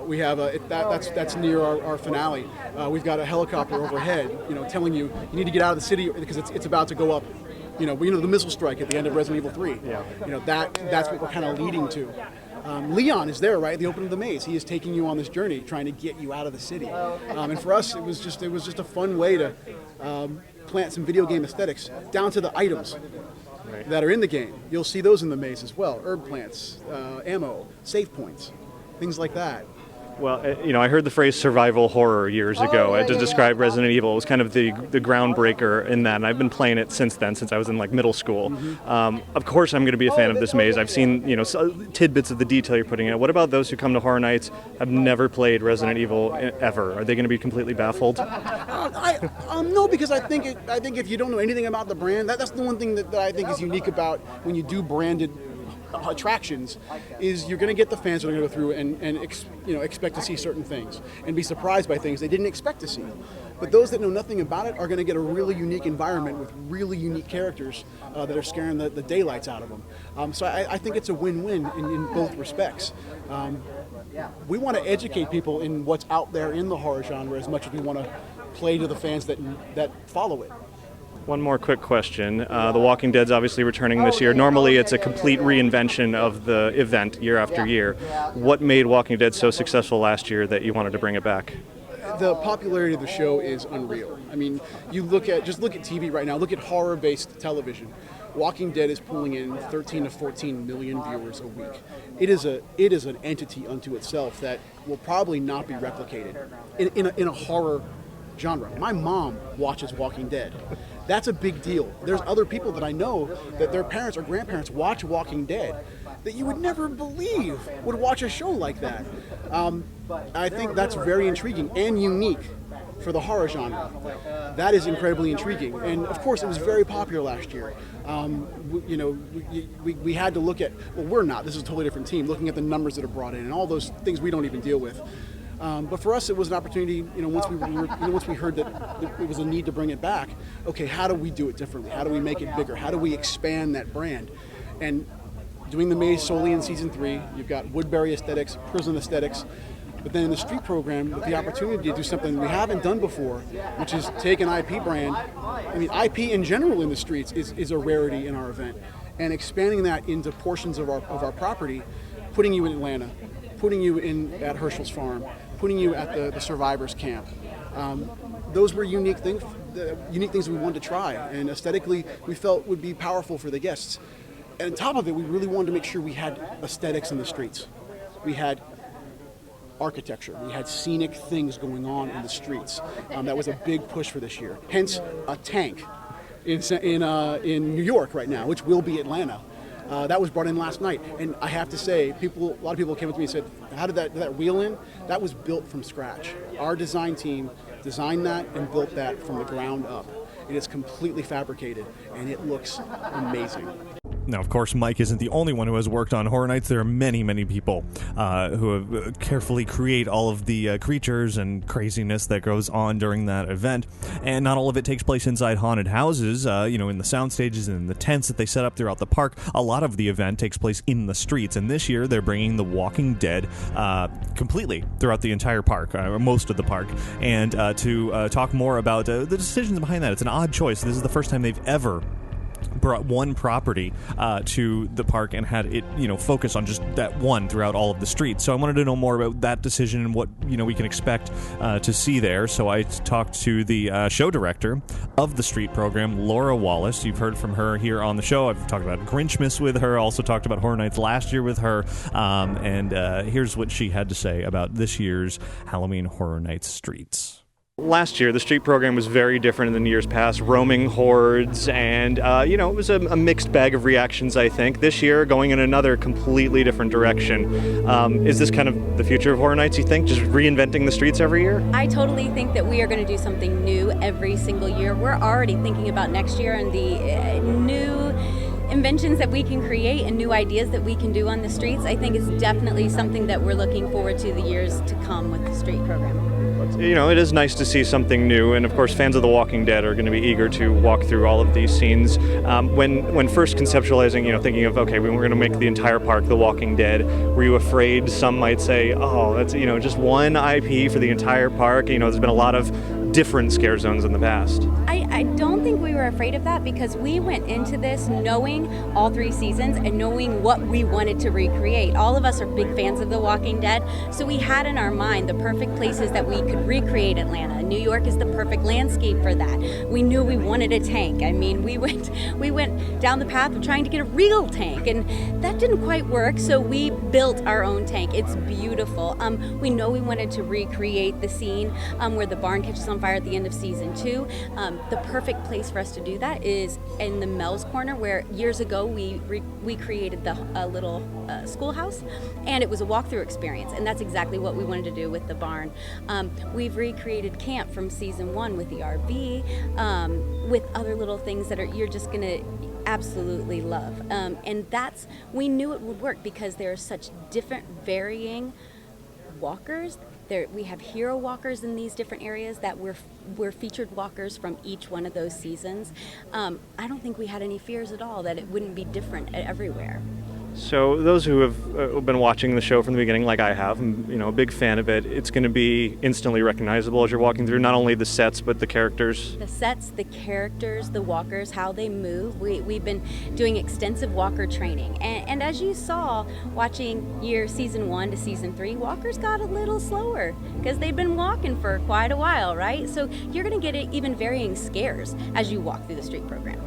We have that's near our finale. We've got a helicopter overhead, telling you need to get out of the city because it's about to go up the missile strike at the end of Resident Evil 3. Yeah. That's what we're kind of leading to. Leon is there, right? At the opening of the maze. He is taking you on this journey, trying to get you out of the city. And for us, it was just a fun way to plant some video game aesthetics down to the items that are in the game. You'll see those in the maze as well. Herb plants, ammo, save points, things like that. Well, I heard the phrase survival horror years ago to describe Resident Evil. It was kind of the groundbreaker in that, and I've been playing it since then, since I was in middle school. Of course, I'm going to be a fan of this maze. I've seen tidbits of the detail you're putting in it. What about those who come to Horror Nights have never played Resident Evil ever? Are they going to be completely baffled? No, because I think if you don't know anything about the brand, that's the one thing that I think is unique about when you do branded attractions, is you're going to get the fans that are going to go through and expect to see certain things and be surprised by things they didn't expect to see. But those that know nothing about it are going to get a really unique environment with really unique characters that are scaring the daylights out of them. So I think it's a win-win in both respects. We want to educate people in what's out there in the horror genre as much as we want to play to the fans that follow it. One more quick question. The Walking Dead's obviously returning this year. Normally it's a complete reinvention of the event year after year. What made Walking Dead so successful last year that you wanted to bring it back? The popularity of the show is unreal. I mean, look at TV right now. Look at horror-based television. Walking Dead is pulling in 13 to 14 million viewers a week. It is an entity unto itself that will probably not be replicated in a horror genre. My mom watches Walking Dead. That's a big deal. There's other people that I know that their parents or grandparents watch Walking Dead that you would never believe would watch a show like that. I think that's very intriguing and unique for the horror genre. That is incredibly intriguing. And of course, it was very popular last year. We had to look at, we're not, this is a totally different team, looking at the numbers that are brought in and all those things we don't even deal with. But for us, it was an opportunity. Once we heard that it was a need to bring it back. Okay, how do we do it differently? How do we make it bigger? How do we expand that brand? And doing the maze solely in season 3, you've got Woodbury aesthetics, prison aesthetics, but then in the street program, with the opportunity to do something we haven't done before, which is take an IP brand. I mean, IP in general in the streets is a rarity in our event, and expanding that into portions of our property, putting you in Atlanta, putting you at Herschel's Farm, putting you at the survivors camp. Those were unique things we wanted to try, and aesthetically we felt would be powerful for the guests. And on top of it, we really wanted to make sure we had aesthetics in the streets. We had architecture. We had scenic things going on in the streets. That was a big push for this year. Hence, a tank in New York right now, which will be Atlanta. That was brought in last night, and I have to say, a lot of people came up to me and said, "How did that wheel in?" That was built from scratch. Our design team designed that and built that from the ground up. It is completely fabricated, and it looks amazing. Now, of course, Mike isn't the only one who has worked on Horror Nights. There are many, many people who have carefully create all of the creatures and craziness that goes on during that event. And not all of it takes place inside haunted houses, in the sound stages and in the tents that they set up throughout the park. A lot of the event takes place in the streets. And this year, they're bringing The Walking Dead completely throughout the entire park, or most of the park. And to talk more about the decisions behind that, it's an odd choice. This is the first time they've ever brought one property to the park and had it, focus on just that one throughout all of the streets. So I wanted to know more about that decision and what, we can expect to see there. So I talked to the show director of the street program, Laura Wallace. You've heard from her here on the show. I've talked about Grinchmas with her, also talked about Horror Nights last year with her. And here's what she had to say about this year's Halloween Horror Nights streets. Last year, the street program was very different than years past, roaming hordes, and, it was a mixed bag of reactions, I think. This year, going in another completely different direction. Is this kind of the future of Horror Nights, you think? Just reinventing the streets every year? I totally think that we are going to do something new every single year. We're already thinking about next year and the new inventions that we can create and new ideas that we can do on the streets. I think it's definitely something that we're looking forward to the years to come with the street program. It is nice to see something new, and of course fans of The Walking Dead are going to be eager to walk through all of these scenes. When first conceptualizing, thinking of, okay, we're going to make the entire park The Walking Dead, were you afraid some might say, oh, that's, just one IP for the entire park? There's been a lot of different scare zones in the past. I don't think we were afraid of that because we went into this knowing all 3 seasons and knowing what we wanted to recreate. All of us are big fans of The Walking Dead, so we had in our mind the perfect places that we could recreate Atlanta. New York is the perfect landscape for that. We knew we wanted a tank. I mean, we went down the path of trying to get a real tank, and that didn't quite work, so we built our own tank. It's beautiful. We know we wanted to recreate the scene where the barn catches on fire at the end of season 2. The perfect place for us to do that is in the Mel's Corner, where years ago we created a little schoolhouse, and it was a walkthrough experience, and that's exactly what we wanted to do with the barn. We've recreated camp from season 1 with the RV, with other little things that you're just gonna absolutely love, and we knew it would work because there are such different varying walkers. We have hero walkers in these different areas that we're featured walkers from each one of those seasons. I don't think we had any fears at all that it wouldn't be different everywhere. So those who have been watching the show from the beginning, like I have, I'm a big fan of it. It's going to be instantly recognizable as you're walking through, not only the sets, but the characters. The sets, the characters, the walkers, how they move. We've been doing extensive walker training. And as you saw, watching season 1 to season 3, walkers got a little slower because they've been walking for quite a while, right? So you're going to get even varying scares as you walk through the street program.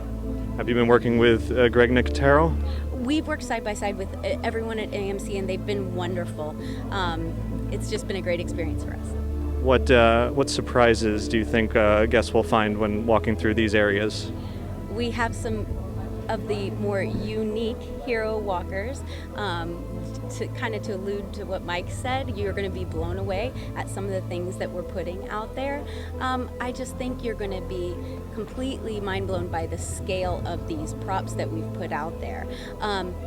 Have you been working with Greg Nicotero? We've worked side by side with everyone at AMC, and they've been wonderful. It's just been a great experience for us. What surprises do you think guests will find when walking through these areas? We have some of the more unique hero walkers. To allude to what Mike said, you're going to be blown away at some of the things that we're putting out there. I just think you're going to be completely mind blown by the scale of these props that we've put out there.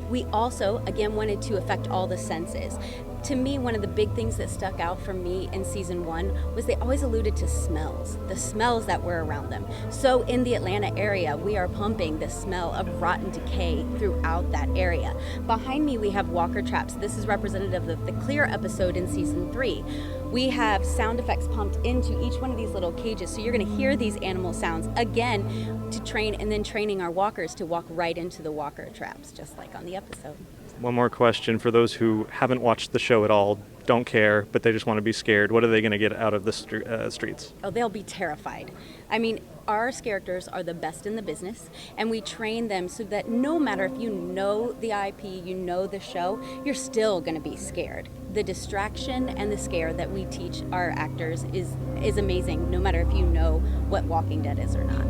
We also, again, wanted to affect all the senses. To me, one of the big things that stuck out for me in season 1 was they always alluded to smells, the smells that were around them. So in the Atlanta area, we are pumping the smell of rotten decay throughout that area. Behind me, we have walker traps. This is representative of the Clear episode in season 3. We have sound effects pumped into each one of these little cages, so you're going to hear these animal sounds, again, to train, and then training our walkers to walk right into the walker traps, just like on the episode. One more question for those who haven't watched the show at all, don't care, but they just want to be scared. What are they going to get out of the streets? Oh, they'll be terrified. I mean, our characters are the best in the business, and we train them so that no matter if you know the IP, you know the show, you're still going to be scared. The distraction and the scare that we teach our actors is amazing, no matter if you know what Walking Dead is or not.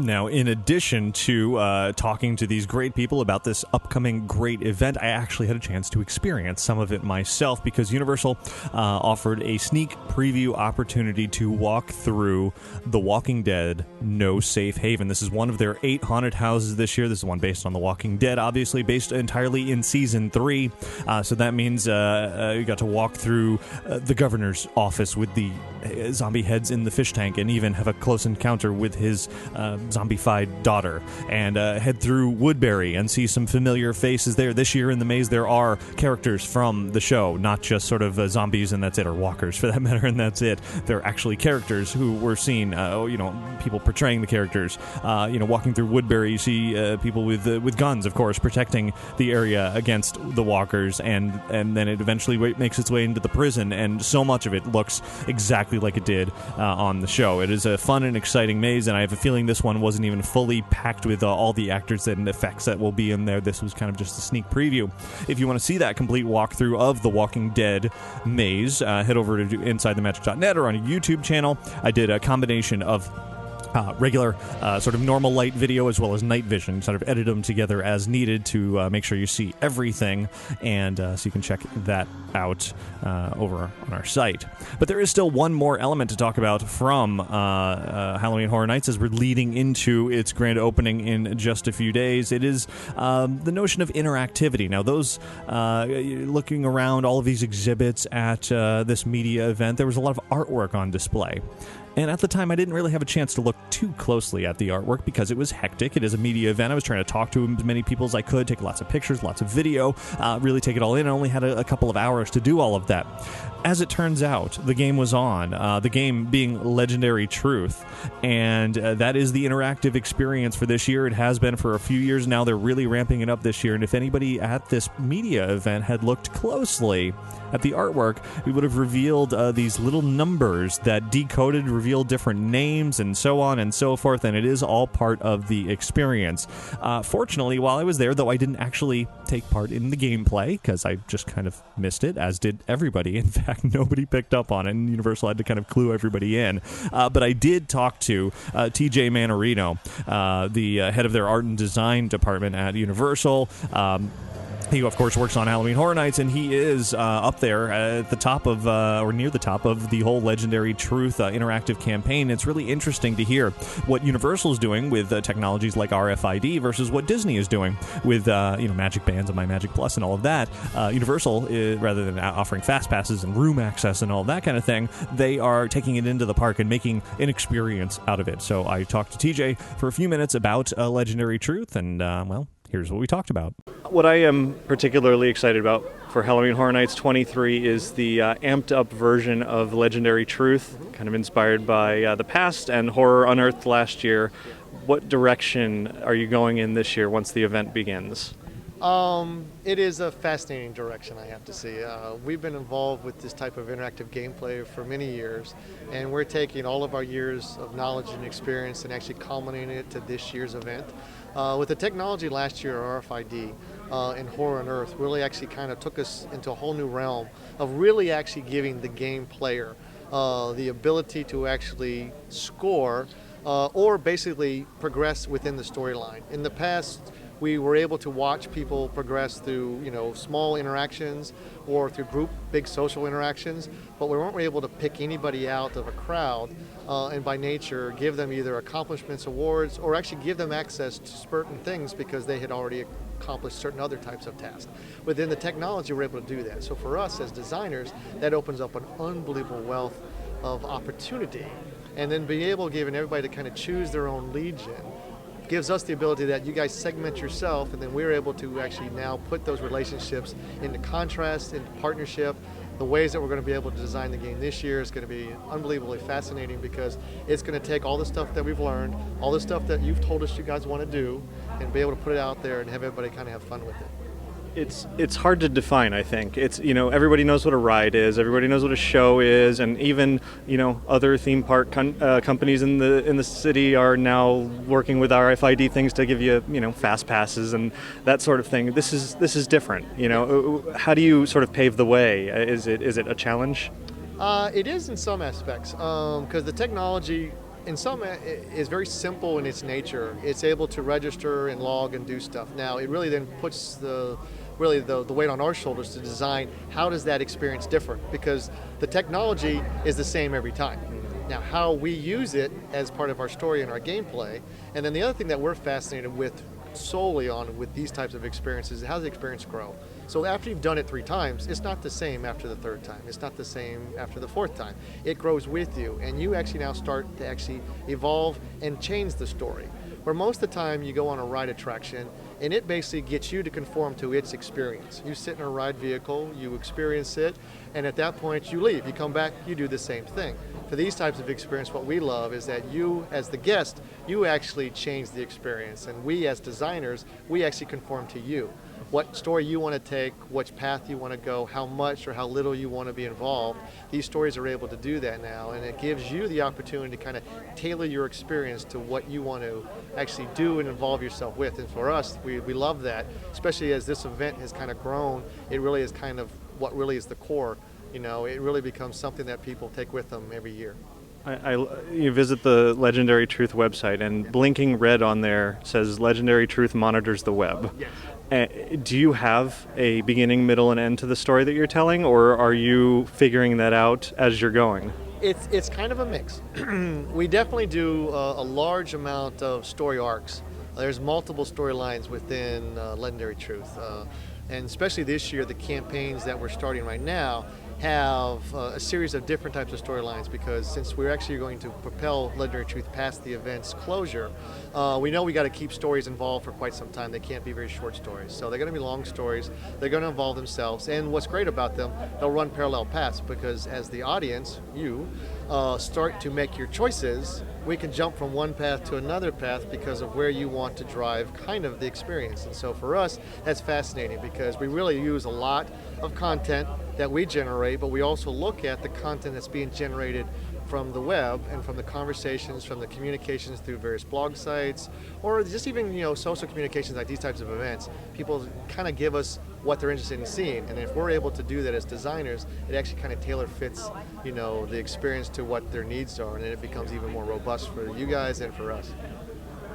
Now, in addition to talking to these great people about this upcoming great event, I actually had a chance to experience some of it myself because Universal offered a sneak preview opportunity to walk through The Walking Dead No Safe Haven. This is one of their 8 haunted houses this year. This is one based on The Walking Dead, obviously based entirely in Season 3. So that means you got to walk through the governor's office with the zombie heads in the fish tank and even have a close encounter with his zombified daughter, and head through Woodbury and see some familiar faces there. This year in the maze there are characters from the show, not just sort of zombies and that's it, or walkers for that matter, and that's it. They're actually characters who were seen, people portraying the characters. Walking through Woodbury, you see people with guns, of course, protecting the area against the walkers, and then it eventually makes its way into the prison, and so much of it looks exactly like it did on the show. It is a fun and exciting maze, and I have a feeling this one wasn't even fully packed with all the actors and effects that will be in there. This was kind of just a sneak preview. If you want to see that complete walkthrough of The Walking Dead maze, head over to InsideTheMagic.net or on a YouTube channel. I did a combination of regular sort of normal light video as well as night vision, sort of edit them together as needed to make sure you see everything, and so you can check that out over on our site. But there is still one more element to talk about from Halloween Horror Nights as we're leading into its grand opening in just a few days. It is the notion of interactivity. Now, those looking around all of these exhibits at this media event, there was a lot of artwork on display. And at the time, I didn't really have a chance to look too closely at the artwork because it was hectic. It is a media event. I was trying to talk to as many people as I could, take lots of pictures, lots of video, really take it all in. I only had a couple of hours to do all of that. As it turns out, the game was on, the game being Legendary Truth, and that is the interactive experience for this year. It has been for a few years now. They're really ramping it up this year, and if anybody at this media event had looked closely at the artwork, we would have revealed these little numbers that decoded, revealed different names, and so on and so forth, and it is all part of the experience. Fortunately, while I was there, though I didn't actually take part in the gameplay, because I just kind of missed it, as did everybody. In fact, nobody picked up on it, and Universal had to kind of clue everybody in. But I did talk to TJ Mannarino, the head of their art and design department at Universal. He, of course, works on Halloween Horror Nights, and he is up there at the top of, or near the top of, the whole Legendary Truth interactive campaign. It's really interesting to hear what Universal is doing with technologies like RFID versus what Disney is doing with, Magic Bands and My Magic Plus and all of that. Universal, rather than offering fast passes and room access and all that kind of thing, they are taking it into the park and making an experience out of it. So I talked to TJ for a few minutes about Legendary Truth, and, here's what we talked about. What I am particularly excited about for Halloween Horror Nights 23 is the amped up version of Legendary Truth, kind of inspired by the past and Horror Unearthed last year. What direction are you going in this year once the event begins? It is a fascinating direction, I have to say. We've been involved with this type of interactive gameplay for many years, and we're taking all of our years of knowledge and experience and actually culminating it to this year's event. With the technology last year, RFID and Horror Unearthed really actually kind of took us into a whole new realm of really actually giving the game player the ability to actually score or basically progress within the storyline. In the past, we were able to watch people progress through, small interactions or through group big social interactions, but we weren't able to pick anybody out of a crowd and by nature give them either accomplishments, awards, or actually give them access to certain things because they had already accomplished certain other types of tasks. Within the technology, we're able to do that. So for us as designers, that opens up an unbelievable wealth of opportunity. And then being able, giving everybody to kind of choose their own legion, gives us the ability that you guys segment yourself, and then we're able to actually now put those relationships into contrast, into partnership. The ways that we're going to be able to design the game this year is going to be unbelievably fascinating because it's going to take all the stuff that we've learned, all the stuff that you've told us you guys want to do, and be able to put it out there and have everybody kind of have fun with it. It's hard to define, I think. It's, everybody knows what a ride is, everybody knows what a show is, and even, other theme park companies in the city are now working with RFID things to give you, fast passes and that sort of thing. This is different, How do you sort of pave the way? Is it a challenge? It is in some aspects, because the technology in some is very simple in its nature. It's able to register and log and do stuff. Now, it really then puts the weight on our shoulders to design how does that experience differ, because the technology is the same every time. Now, how we use it as part of our story and our gameplay, and then the other thing that we're fascinated with solely on with these types of experiences is how does the experience grow. So after you've done it 3 times, it's not the same after the 3rd time. It's not the same after the 4th time. It grows with you, and you actually now start to actually evolve and change the story. Where most of the time you go on a ride attraction, and it basically gets you to conform to its experience. You sit in a ride vehicle, you experience it, and at that point you leave. You come back, you do the same thing. For these types of experience, what we love is that you, as the guest, you actually change the experience, and we as designers, we actually conform to you. What story you want to take, which path you want to go, how much or how little you want to be involved. These stories are able to do that now, and it gives you the opportunity to kind of tailor your experience to what you want to actually do and involve yourself with. And for us, we love that, especially as this event has kind of grown. It really is kind of what really is the core. It really becomes something that people take with them every year. You visit the Legendary Truth website, and blinking red on there says Legendary Truth monitors the web. Yes. Do you have a beginning, middle, and end to the story that you're telling, or are you figuring that out as you're going? It's kind of a mix. We definitely do a large amount of story arcs. There's multiple storylines within Legendary Truth. And especially this year, the campaigns that we're starting right now, have a series of different types of storylines, because since we're actually going to propel Legendary Truth past the event's closure, we know we got to keep stories involved for quite some time. They can't be very short stories. So they're going to be long stories. They're going to involve themselves. And what's great about them, they'll run parallel paths, because as the audience, you, start to make your choices, we can jump from one path to another path because of where you want to drive kind of the experience. And so for us, that's fascinating, because we really use a lot of content that we generate, but we also look at the content that's being generated from the web and from the conversations, from the communications through various blog sites, or just even social communications like these types of events. People kind of give us what they're interested in seeing, and if we're able to do that as designers, it actually kind of tailor fits the experience to what their needs are, and then it becomes even more robust for you guys and for us.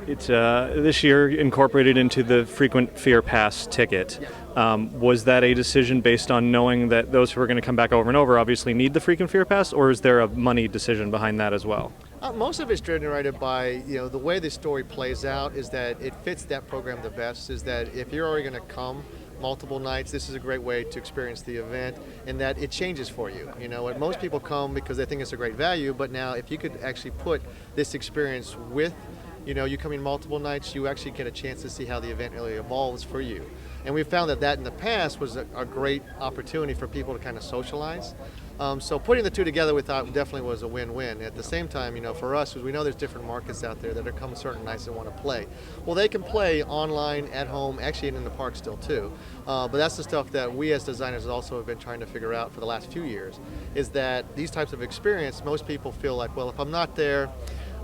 It's this year incorporated into the frequent Fear Pass ticket. Was that a decision based on knowing that those who are going to come back over and over obviously need the frequent Fear Pass, or is there a money decision behind that as well? Most of it's generated by the way the story plays out is that it fits that program the best. Is that if you're already going to come multiple nights, this is a great way to experience the event, and that it changes for you. Most people come because they think it's a great value, but now if you could actually put this experience with you come in multiple nights, you actually get a chance to see how the event really evolves for you. And we found that in the past was a great opportunity for people to kind of socialize. So putting the two together, we thought definitely was a win-win. At the same time, for us, because we know there's different markets out there that are coming certain nights that want to play. Well, they can play online, at home, actually in the park still too. But that's the stuff that we as designers also have been trying to figure out for the last few years, is that these types of experience, most people feel like, well, if I'm not there,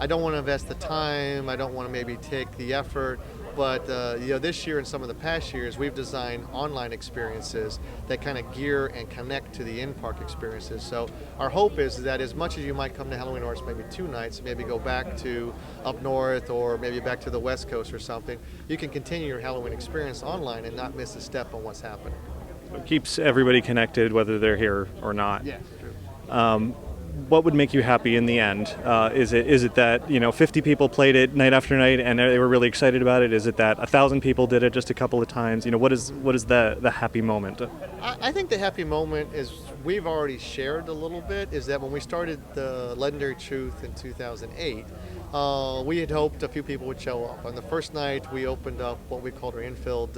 I don't want to invest the time, I don't want to maybe take the effort, but this year and some of the past years, we've designed online experiences that kind of gear and connect to the in-park experiences. So our hope is that as much as you might come to Halloween Horrors maybe 2 nights, maybe go back to up north or maybe back to the West Coast or something, you can continue your Halloween experience online and not miss a step on what's happening. It keeps everybody connected, whether they're here or not. Yeah, true. What would make you happy in the end? Is it that 50 people played it night after night and they were really excited about it? Is it that 1,000 people did it just a couple of times? What is the happy moment? I think the happy moment is we've already shared a little bit. Is that when we started the Legendary Truth in 2008, we had hoped a few people would show up. On the first night, we opened up what we called our infilled,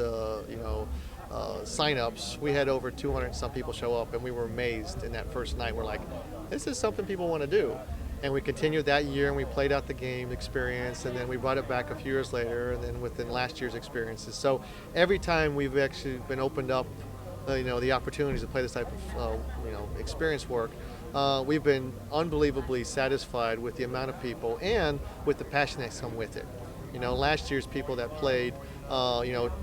sign-ups. We had over 200 and some people show up, and we were amazed in that first night. We're like, this is something people want to do. And we continued that year, and we played out the game experience, and then we brought it back a few years later, and then within last year's experiences. So every time we've actually been opened up, the opportunities to play this type of, experience work, we've been unbelievably satisfied with the amount of people and with the passion that's come with it. Last year's people that played,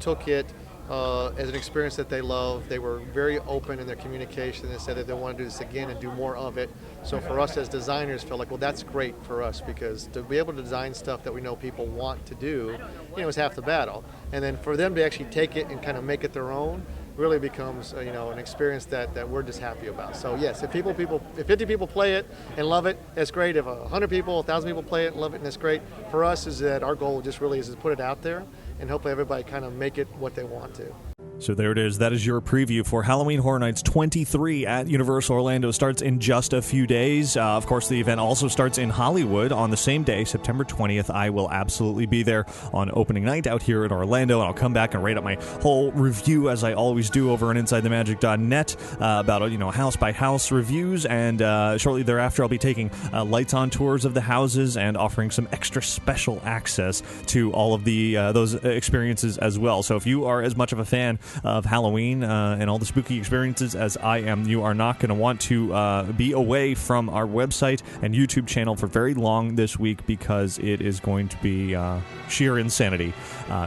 took it as an experience that they love. They were very open in their communication and said that they want to do this again and do more of it. So for us as designers, felt like, well, that's great for us, because to be able to design stuff that we know people want to do, is half the battle. And then for them to actually take it and kind of make it their own really becomes, an experience that we're just happy about. So yes, if 50 people play it and love it, that's great. If 100 people, 1,000 people play it and love it, and that's great. For us is that our goal just really is to put it out there and hopefully everybody kind of make it what they want to. So there it is. That is your preview for Halloween Horror Nights 23 at Universal Orlando. Starts in just a few days. Of course, the event also starts in Hollywood on the same day, September 20th. I will absolutely be there on opening night out here in Orlando, and I'll come back and write up my whole review, as I always do, over on InsideTheMagic.net about house-by-house reviews, and shortly thereafter I'll be taking lights-on tours of the houses and offering some extra special access to all of the those experiences as well. So if you are as much of a fan of Halloween and all the spooky experiences as I am, you are not going to want to be away from our website and YouTube channel for very long this week, because it is going to be sheer insanity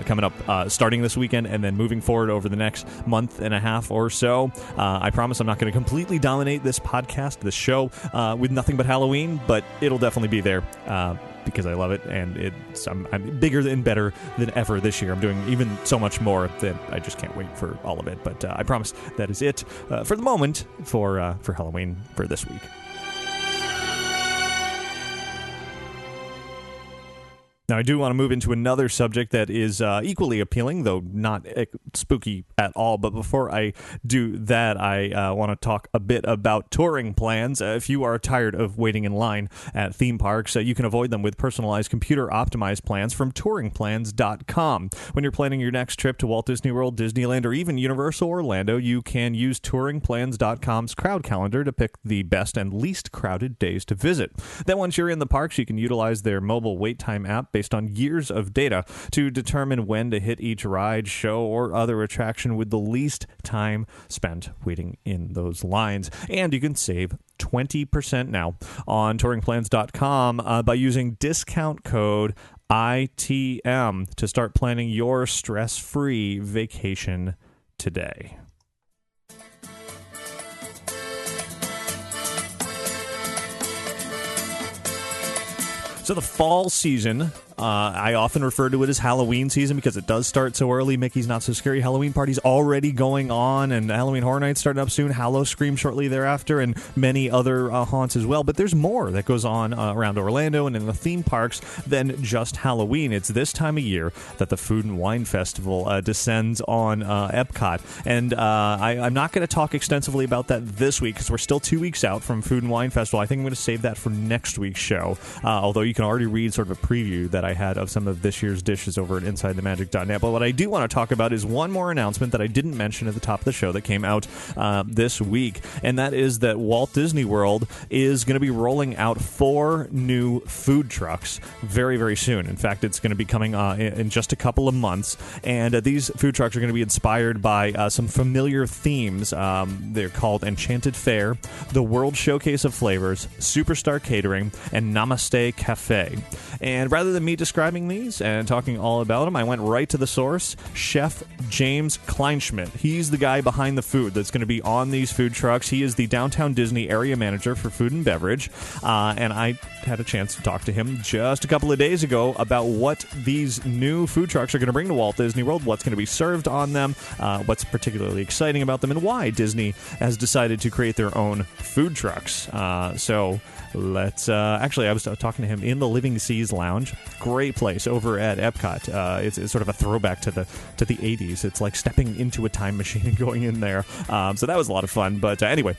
coming up starting this weekend and then moving forward over the next month and a half or so. I promise I'm not going to completely dominate this podcast, this show, with nothing but Halloween, but it'll definitely be there. Because I love it, and I'm bigger and better than ever this year. I'm doing even so much more that I just can't wait for all of it. But I promise that is it for the moment for Halloween for this week. Now, I do want to move into another subject that is equally appealing, though not spooky at all. But before I do that, I want to talk a bit about touring plans. If you are tired of waiting in line at theme parks, you can avoid them with personalized computer-optimized plans from touringplans.com. When you're planning your next trip to Walt Disney World, Disneyland, or even Universal Orlando, you can use touringplans.com's crowd calendar to pick the best and least crowded days to visit. Then once you're in the parks, you can utilize their mobile wait time app based on years of data to determine when to hit each ride, show, or other attraction with the least time spent waiting in those lines. And you can save 20% now on touringplans.com by using discount code ITM to start planning your stress-free vacation today. So the fall season, I often refer to it as Halloween season because it does start so early. Mickey's Not So Scary Halloween party's already going on, and Halloween Horror Nights starting up soon. Hallow Scream shortly thereafter, and many other haunts as well. But there's more that goes on around Orlando and in the theme parks than just Halloween. It's this time of year that the Food and Wine Festival descends on Epcot. And I'm not going to talk extensively about that this week because we're still 2 weeks out from Food and Wine Festival. I think I'm going to save that for next week's show, although you can already read sort of a preview that I had of some of this year's dishes over at InsideTheMagic.net. But what I do want to talk about is one more announcement that I didn't mention at the top of the show that came out this week, and that is that Walt Disney World is going to be rolling out 4 new food trucks very, very soon. In fact, it's going to be coming in just a couple of months, and these food trucks are going to be inspired by some familiar themes. They're called Enchanted Fair, the World Showcase of Flavors, Superstar Catering, and Namaste Cafe. And rather than me describing these and talking all about them, I went right to the source, Chef James Kleinschmidt. He's the guy behind the food that's going to be on these food trucks. He is the Downtown Disney area manager for food and beverage, and I had a chance to talk to him just a couple of days ago about what these new food trucks are going to bring to Walt Disney World, what's going to be served on them, what's particularly exciting about them, and why Disney has decided to create their own food trucks. So let's actually, I was talking to him in the Living Seas Lounge. Great place over at Epcot. It's sort of a throwback to the 80s. It's like stepping into a time machine and going in there. So that was a lot of fun. But anyway,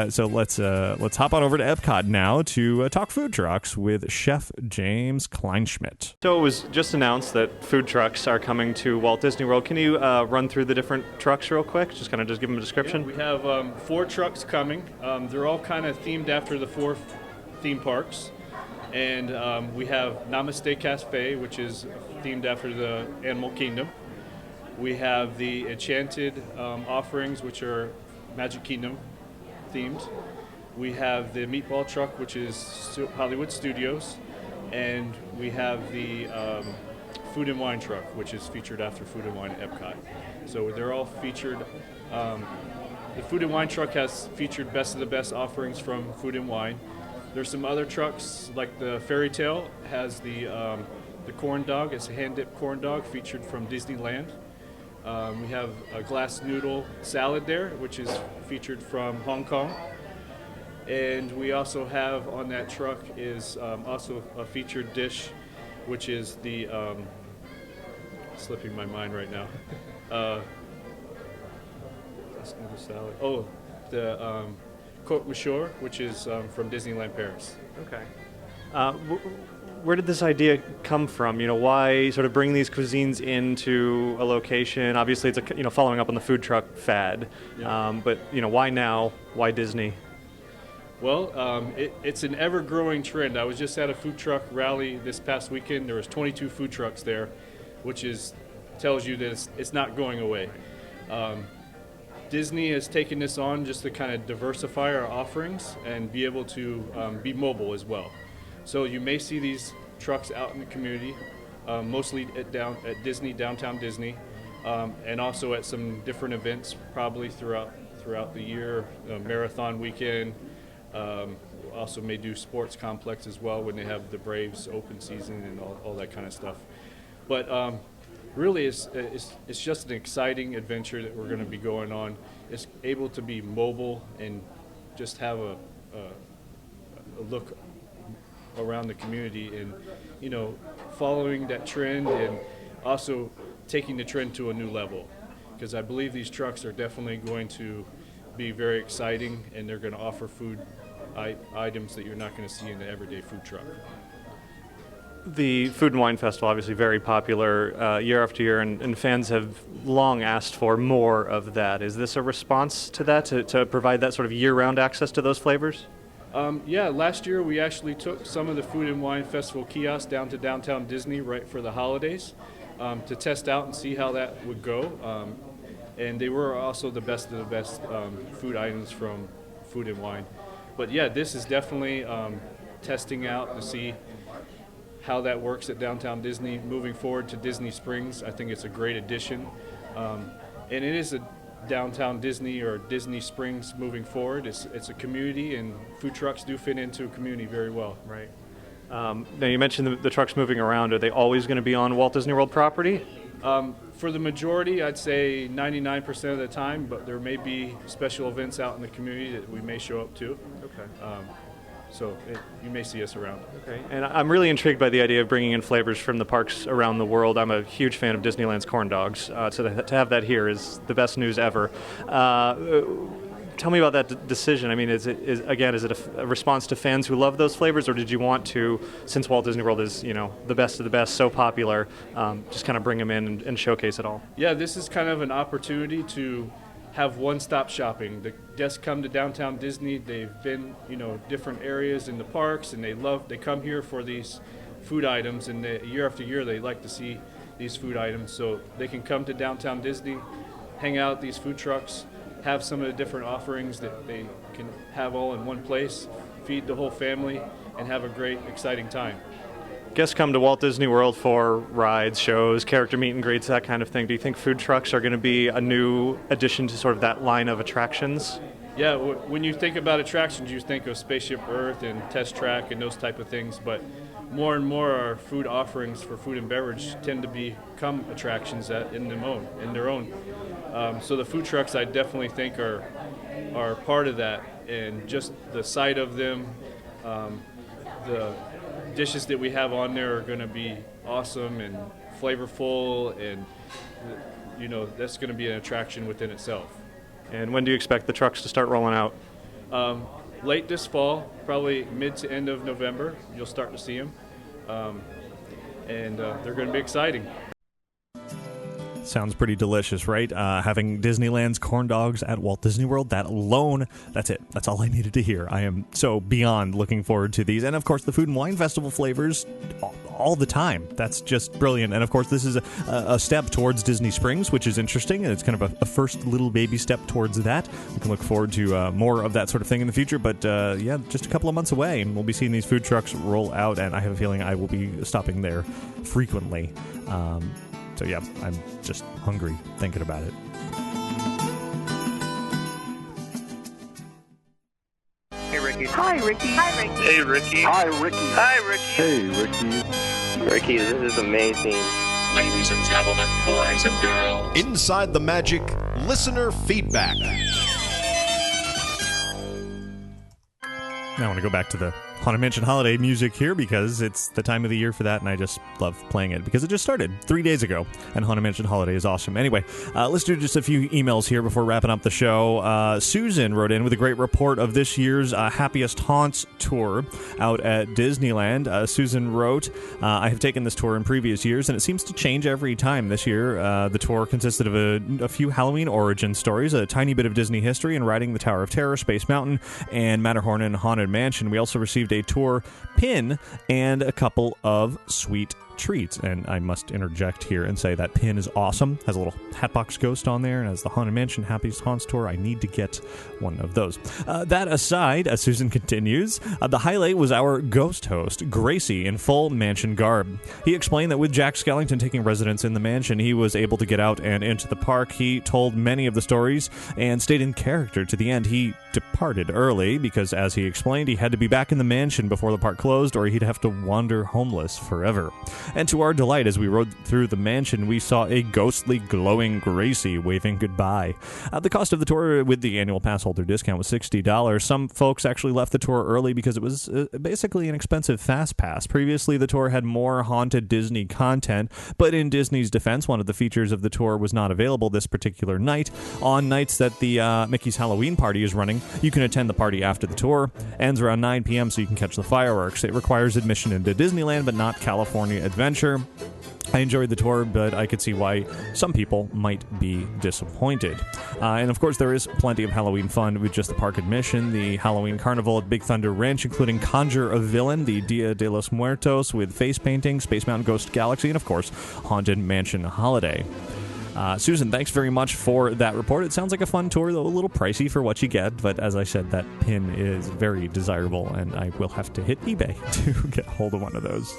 so let's hop on over to Epcot now to talk food trucks with Chef James Kleinschmidt. So it was just announced that food trucks are coming to Walt Disney World. Can you run through the different trucks real quick? Just kind of give them a description. Yeah, we have 4 trucks coming. They're all kind of themed after the 4 theme parks. And we have Namaste Cafe, which is themed after the Animal Kingdom. We have the Enchanted offerings, which are Magic Kingdom themed. We have the Meatball Truck, which is Hollywood Studios. And we have the Food and Wine Truck, which is featured after Food and Wine at Epcot. So they're all featured. The Food and Wine Truck has featured best of the best offerings from Food and Wine. There's some other trucks, like the Fairytale has the corn dog. It's a hand-dipped corn dog featured from Disneyland. We have a glass noodle salad there, which is featured from Hong Kong. And we also have on that truck is also a featured dish, which is the, slipping my mind right now. Glass noodle salad. Oh, the Côte Monsieur, which is from Disneyland Paris. Okay. Where did this idea come from? You know, why sort of bring these cuisines into a location? Obviously, it's following up on the food truck fad. Yeah. But why now? Why Disney? Well, it's an ever-growing trend. I was just at a food truck rally this past weekend. There was 22 food trucks there, which tells you that it's not going away. Disney has taken this on just to kind of diversify our offerings and be able to be mobile as well. So you may see these trucks out in the community, mostly at Disney, downtown Disney, and also at some different events probably throughout the year, marathon weekend. Also may do sports complex as well when they have the Braves open season and all that kind of stuff. But really, it's just an exciting adventure that we're going to be going on. It's able to be mobile and just have a look around the community, and following that trend and also taking the trend to a new level, because I believe these trucks are definitely going to be very exciting, and they're going to offer food items that you're not going to see in the everyday food truck. The Food and Wine Festival, obviously very popular year after year, and fans have long asked for more of that. Is this a response to that, to provide that sort of year-round access to those flavors? Yeah, last year we actually took some of the Food and Wine Festival kiosks down to downtown Disney right for the holidays to test out and see how that would go. And they were also the best of the best food items from Food and Wine. But yeah, this is definitely testing out to see how that works at downtown Disney. Moving forward to Disney Springs, I think it's a great addition. And it is a downtown Disney or Disney Springs moving forward. It's a community, and food trucks do fit into a community very well. Right. Now you mentioned the trucks moving around. Are they always going to be on Walt Disney World property? For the majority, I'd say 99% of the time, but there may be special events out in the community that we may show up to. Okay. So you may see us around. Okay. And I'm really intrigued by the idea of bringing in flavors from the parks around the world. I'm a huge fan of Disneyland's corn dogs. So to have that here is the best news ever. Tell me about that decision. I mean, is it a response to fans who love those flavors, or did you want to, since Walt Disney World is the best of the best, so popular, just kind of bring them in and showcase it all? Yeah, this is kind of an opportunity to have one-stop shopping. The guests come to downtown Disney. They've been, different areas in the parks, and they come here for these food items, and year after year they like to see these food items. So they can come to downtown Disney, hang out at these food trucks, have some of the different offerings that they can have all in one place, feed the whole family, and have a great, exciting time. Guests come to Walt Disney World for rides, shows, character meet and greets, that kind of thing. Do you think food trucks are going to be a new addition to sort of that line of attractions? Yeah, when you think about attractions, you think of Spaceship Earth and Test Track and those type of things, but more and more our food offerings for food and beverage tend to become attractions in their own. So the food trucks, I definitely think, are part of that, and just the sight of them, the dishes that we have on there are going to be awesome and flavorful, and that's going to be an attraction within itself. And when do you expect the trucks to start rolling out? Late this fall, probably mid to end of November, you'll start to see them, and they're going to be exciting. Sounds pretty delicious, right? Having Disneyland's corn dogs at Walt Disney World, that alone, that's it. That's all I needed to hear. I am so beyond looking forward to these. And, of course, the Food and Wine Festival flavors all the time. That's just brilliant. And, of course, this is a step towards Disney Springs, which is interesting. And it's kind of a first little baby step towards that. We can look forward to more of that sort of thing in the future. But, just a couple of months away, and we'll be seeing these food trucks roll out. And I have a feeling I will be stopping there frequently. So, yeah, I'm just hungry thinking about it. Hey, Ricky. Hi, Ricky. Hi, Ricky. Hey, Ricky. Hi, Ricky. Hi, Ricky. Hey, Ricky. Ricky, this is amazing. Ladies and gentlemen, boys and girls. Inside the Magic, listener feedback. I want to go back to the Haunted Mansion holiday music here because it's the time of the year for that, and I just love playing it because it just started 3 days ago, and Haunted Mansion holiday is awesome. Anyway, let's do just a few emails here before wrapping up the show. Susan wrote in with a great report of this year's Happiest Haunts tour out at Disneyland. Susan wrote, I have taken this tour in previous years, and it seems to change every time. This year, the tour consisted of a few Halloween origin stories, a tiny bit of Disney history, and riding the Tower of Terror, Space Mountain, and Matterhorn and Haunted Mansion. We also received a tour pin and a couple of sweet treats. And I must interject here and say that pin is awesome. Has a little Hatbox Ghost on there, and as the Haunted Mansion Happiest Haunts tour, I need to get one of those. That aside, as Susan continues, the highlight was our ghost host, Gracie, in full mansion garb. He explained that with Jack Skellington taking residence in the mansion, he was able to get out and into the park. He told many of the stories and stayed in character to the end. He departed early because, as he explained, he had to be back in the mansion before the park closed, or he'd have to wander homeless forever. And to our delight, as we rode through the mansion, we saw a ghostly, glowing Gracie waving goodbye. The cost of the tour with the annual pass holder discount was $60. Some folks actually left the tour early because it was basically an expensive fast pass. Previously, the tour had more haunted Disney content, but in Disney's defense, one of the features of the tour was not available this particular night. On nights that the Mickey's Halloween party is running, you can attend the party after the tour. Ends around 9 p.m. so you can catch the fireworks. It requires admission into Disneyland, but not California Adventure. I enjoyed the tour, but I could see why some people might be disappointed. And of course, there is plenty of Halloween fun with just the park admission. The Halloween Carnival at Big Thunder Ranch, including Conjure a Villain, the Dia de los Muertos with face painting, Space Mountain Ghost Galaxy, and of course, Haunted Mansion Holiday. Susan, thanks very much for that report. It sounds like a fun tour, though a little pricey for what you get, but as I said, that pin is very desirable, and I will have to hit eBay to get hold of one of those.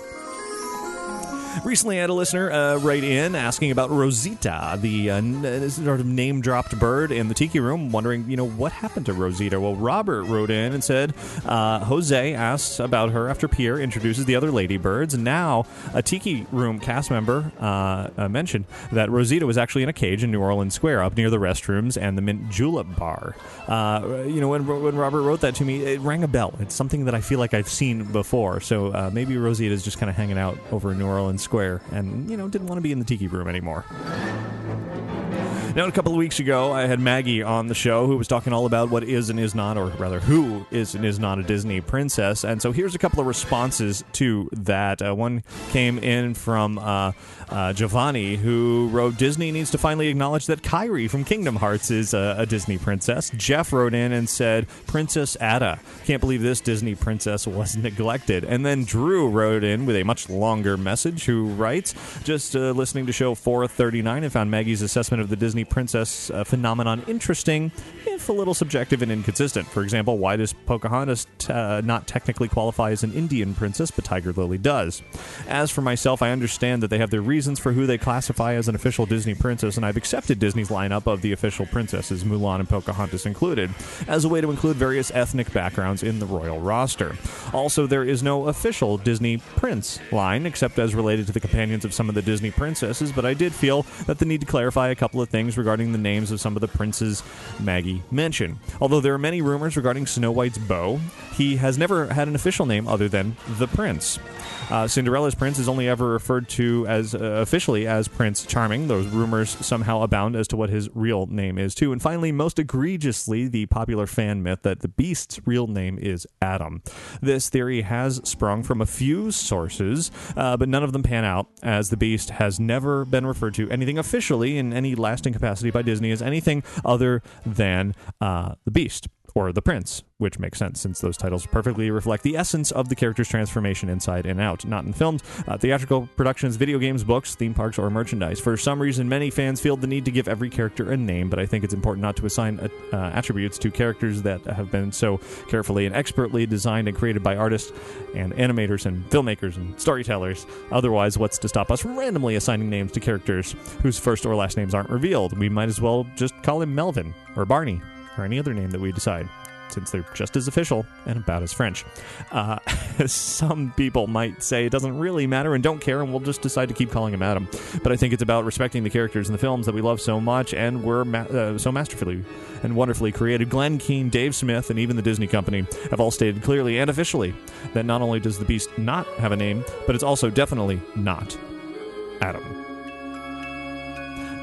Recently, I had a listener write in asking about Rosita, the sort of name-dropped bird in the Tiki Room, wondering, what happened to Rosita? Well, Robert wrote in and said, Jose asks about her after Pierre introduces the other ladybirds, and now a Tiki Room cast member mentioned that Rosita was actually in a cage in New Orleans Square, up near the restrooms and the Mint Julep Bar. When Robert wrote that to me, it rang a bell. It's something that I feel like I've seen before, so maybe Rosita's just kind of hanging out over in New Orleans Square and, didn't want to be in the Tiki Room anymore. Now, a couple of weeks ago, I had Maggie on the show who was talking all about what is and is not, or rather, who is and is not a Disney princess. And so here's a couple of responses to that. One came in from Giovanni, who wrote, Disney needs to finally acknowledge that Kairi from Kingdom Hearts is a Disney princess. Jeff wrote in and said, Princess Ada. Can't believe this Disney princess was neglected. And then Drew wrote in with a much longer message, who writes, just listening to show 439 and found Maggie's assessment of the Disney princess phenomenon interesting, if a little subjective and inconsistent. For example, why does Pocahontas not technically qualify as an Indian princess, but Tiger Lily does? As for myself, I understand that they have their reasons for who they classify as an official Disney princess, and I've accepted Disney's lineup of the official princesses, Mulan and Pocahontas included, as a way to include various ethnic backgrounds in the royal roster. Also, there is no official Disney prince line, except as related to the companions of some of the Disney princesses, but I did feel that the need to clarify a couple of things regarding the names of some of the princes Maggie mentioned. Although there are many rumors regarding Snow White's beau, he has never had an official name other than the prince. Cinderella's prince is only ever referred to as officially as Prince Charming. Those rumors somehow abound as to what his real name is, too. And finally, most egregiously, the popular fan myth that the Beast's real name is Adam. This theory has sprung from a few sources, but none of them pan out, as the Beast has never been referred to anything officially in any lasting capacity by Disney as anything other than the Beast, or the Prince, which makes sense since those titles perfectly reflect the essence of the character's transformation inside and out, not in films, theatrical productions, video games, books, theme parks, or merchandise. For some reason, many fans feel the need to give every character a name, but I think it's important not to assign attributes to characters that have been so carefully and expertly designed and created by artists and animators and filmmakers and storytellers. Otherwise, what's to stop us from randomly assigning names to characters whose first or last names aren't revealed? We might as well just call him Melvin or Barney, or any other name that we decide, since they're just as official and about as French. Some people might say it doesn't really matter and don't care, and we'll just decide to keep calling him Adam. But I think it's about respecting the characters in the films that we love so much and were so masterfully and wonderfully created. Glenn Keane, Dave Smith, and even the Disney Company have all stated clearly and officially that not only does the Beast not have a name, but it's also definitely not Adam.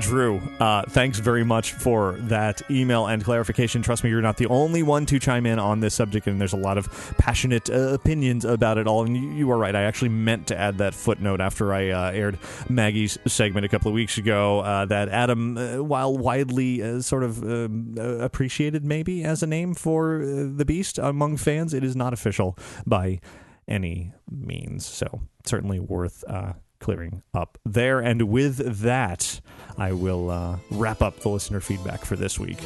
Drew, thanks very much for that email and clarification. Trust me, you're not the only one to chime in on this subject, and there's a lot of passionate opinions about it all. And you are right. I actually meant to add that footnote after I aired Maggie's segment a couple of weeks ago, that Adam, while widely sort of appreciated maybe as a name for the Beast among fans, it is not official by any means. So certainly worth clearing up there. And with that, I will wrap up the listener feedback for this week.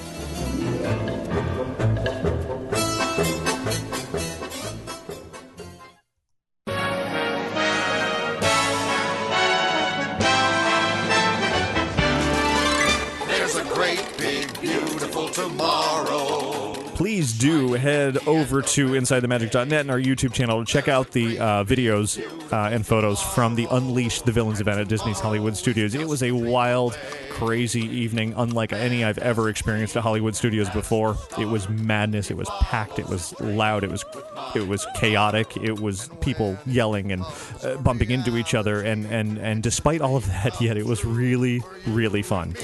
There's a great big beautiful tomorrow. Please please do head over to InsideTheMagic.net and our YouTube channel to check out the videos and photos from the Unleash the Villains event at Disney's Hollywood Studios. It was a wild, crazy evening, unlike any I've ever experienced at Hollywood Studios before. It was madness. It was packed. It was loud. It was chaotic. It was people yelling and bumping into each other. And despite all of that, yet it was really, really fun.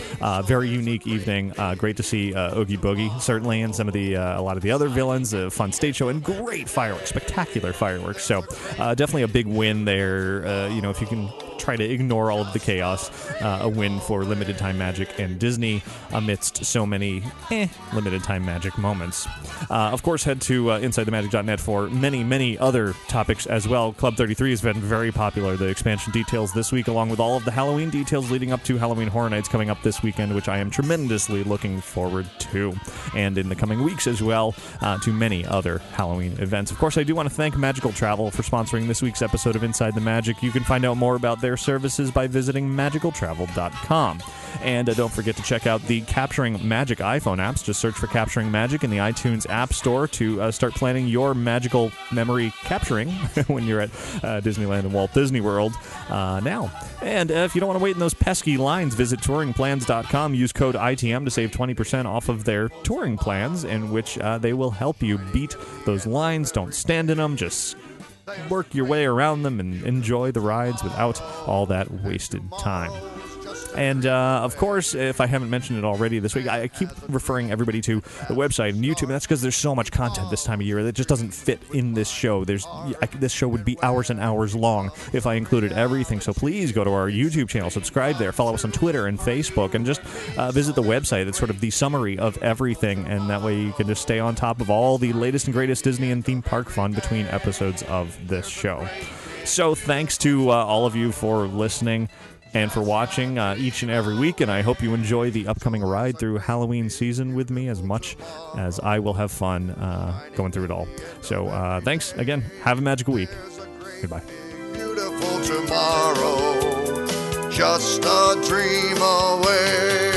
Very unique evening. Great to see Oogie Boogie, certainly, and some of the a lot of the other villains. A fun stage show and great fireworks, spectacular fireworks. So definitely a big win there. If you can try to ignore all of the chaos, a win for limited time magic and Disney amidst so many limited time magic moments. Of course, head to InsideTheMagic.net for many, many other topics as well. Club 33 has been very popular. The expansion details this week, along with all of the Halloween details leading up to Halloween Horror Nights coming up this weekend, which I am tremendously looking forward to. And in the coming weeks as well, to many other Halloween events. Of course, I do want to thank Magical Travel for sponsoring this week's episode of Inside the Magic. You can find out more about their services by visiting magicaltravel.com. And don't forget to check out the Capturing Magic iPhone apps. Just search for Capturing Magic in the iTunes App Store to start planning your magical memory capturing when you're at Disneyland and Walt Disney World now. And if you don't want to wait in those pesky lines, visit touringplans.com. Use code ITM to save 20% off of their touring plans, in which they will help you beat those lines. Don't stand in them. Just work your way around them and enjoy the rides without all that wasted time. And, of course, if I haven't mentioned it already this week, I keep referring everybody to the website and YouTube, and that's because there's so much content this time of year that just doesn't fit in this show. This show would be hours and hours long if I included everything, so please go to our YouTube channel, subscribe there, follow us on Twitter and Facebook, and just visit the website. It's sort of the summary of everything, and that way you can just stay on top of all the latest and greatest Disney and theme park fun between episodes of this show. So thanks to all of you for listening and for watching each and every week, and I hope you enjoy the upcoming ride through Halloween season with me as much as I will have fun going through it all. So thanks again. Have a magical week. Goodbye. Beautiful tomorrow, just a dream away.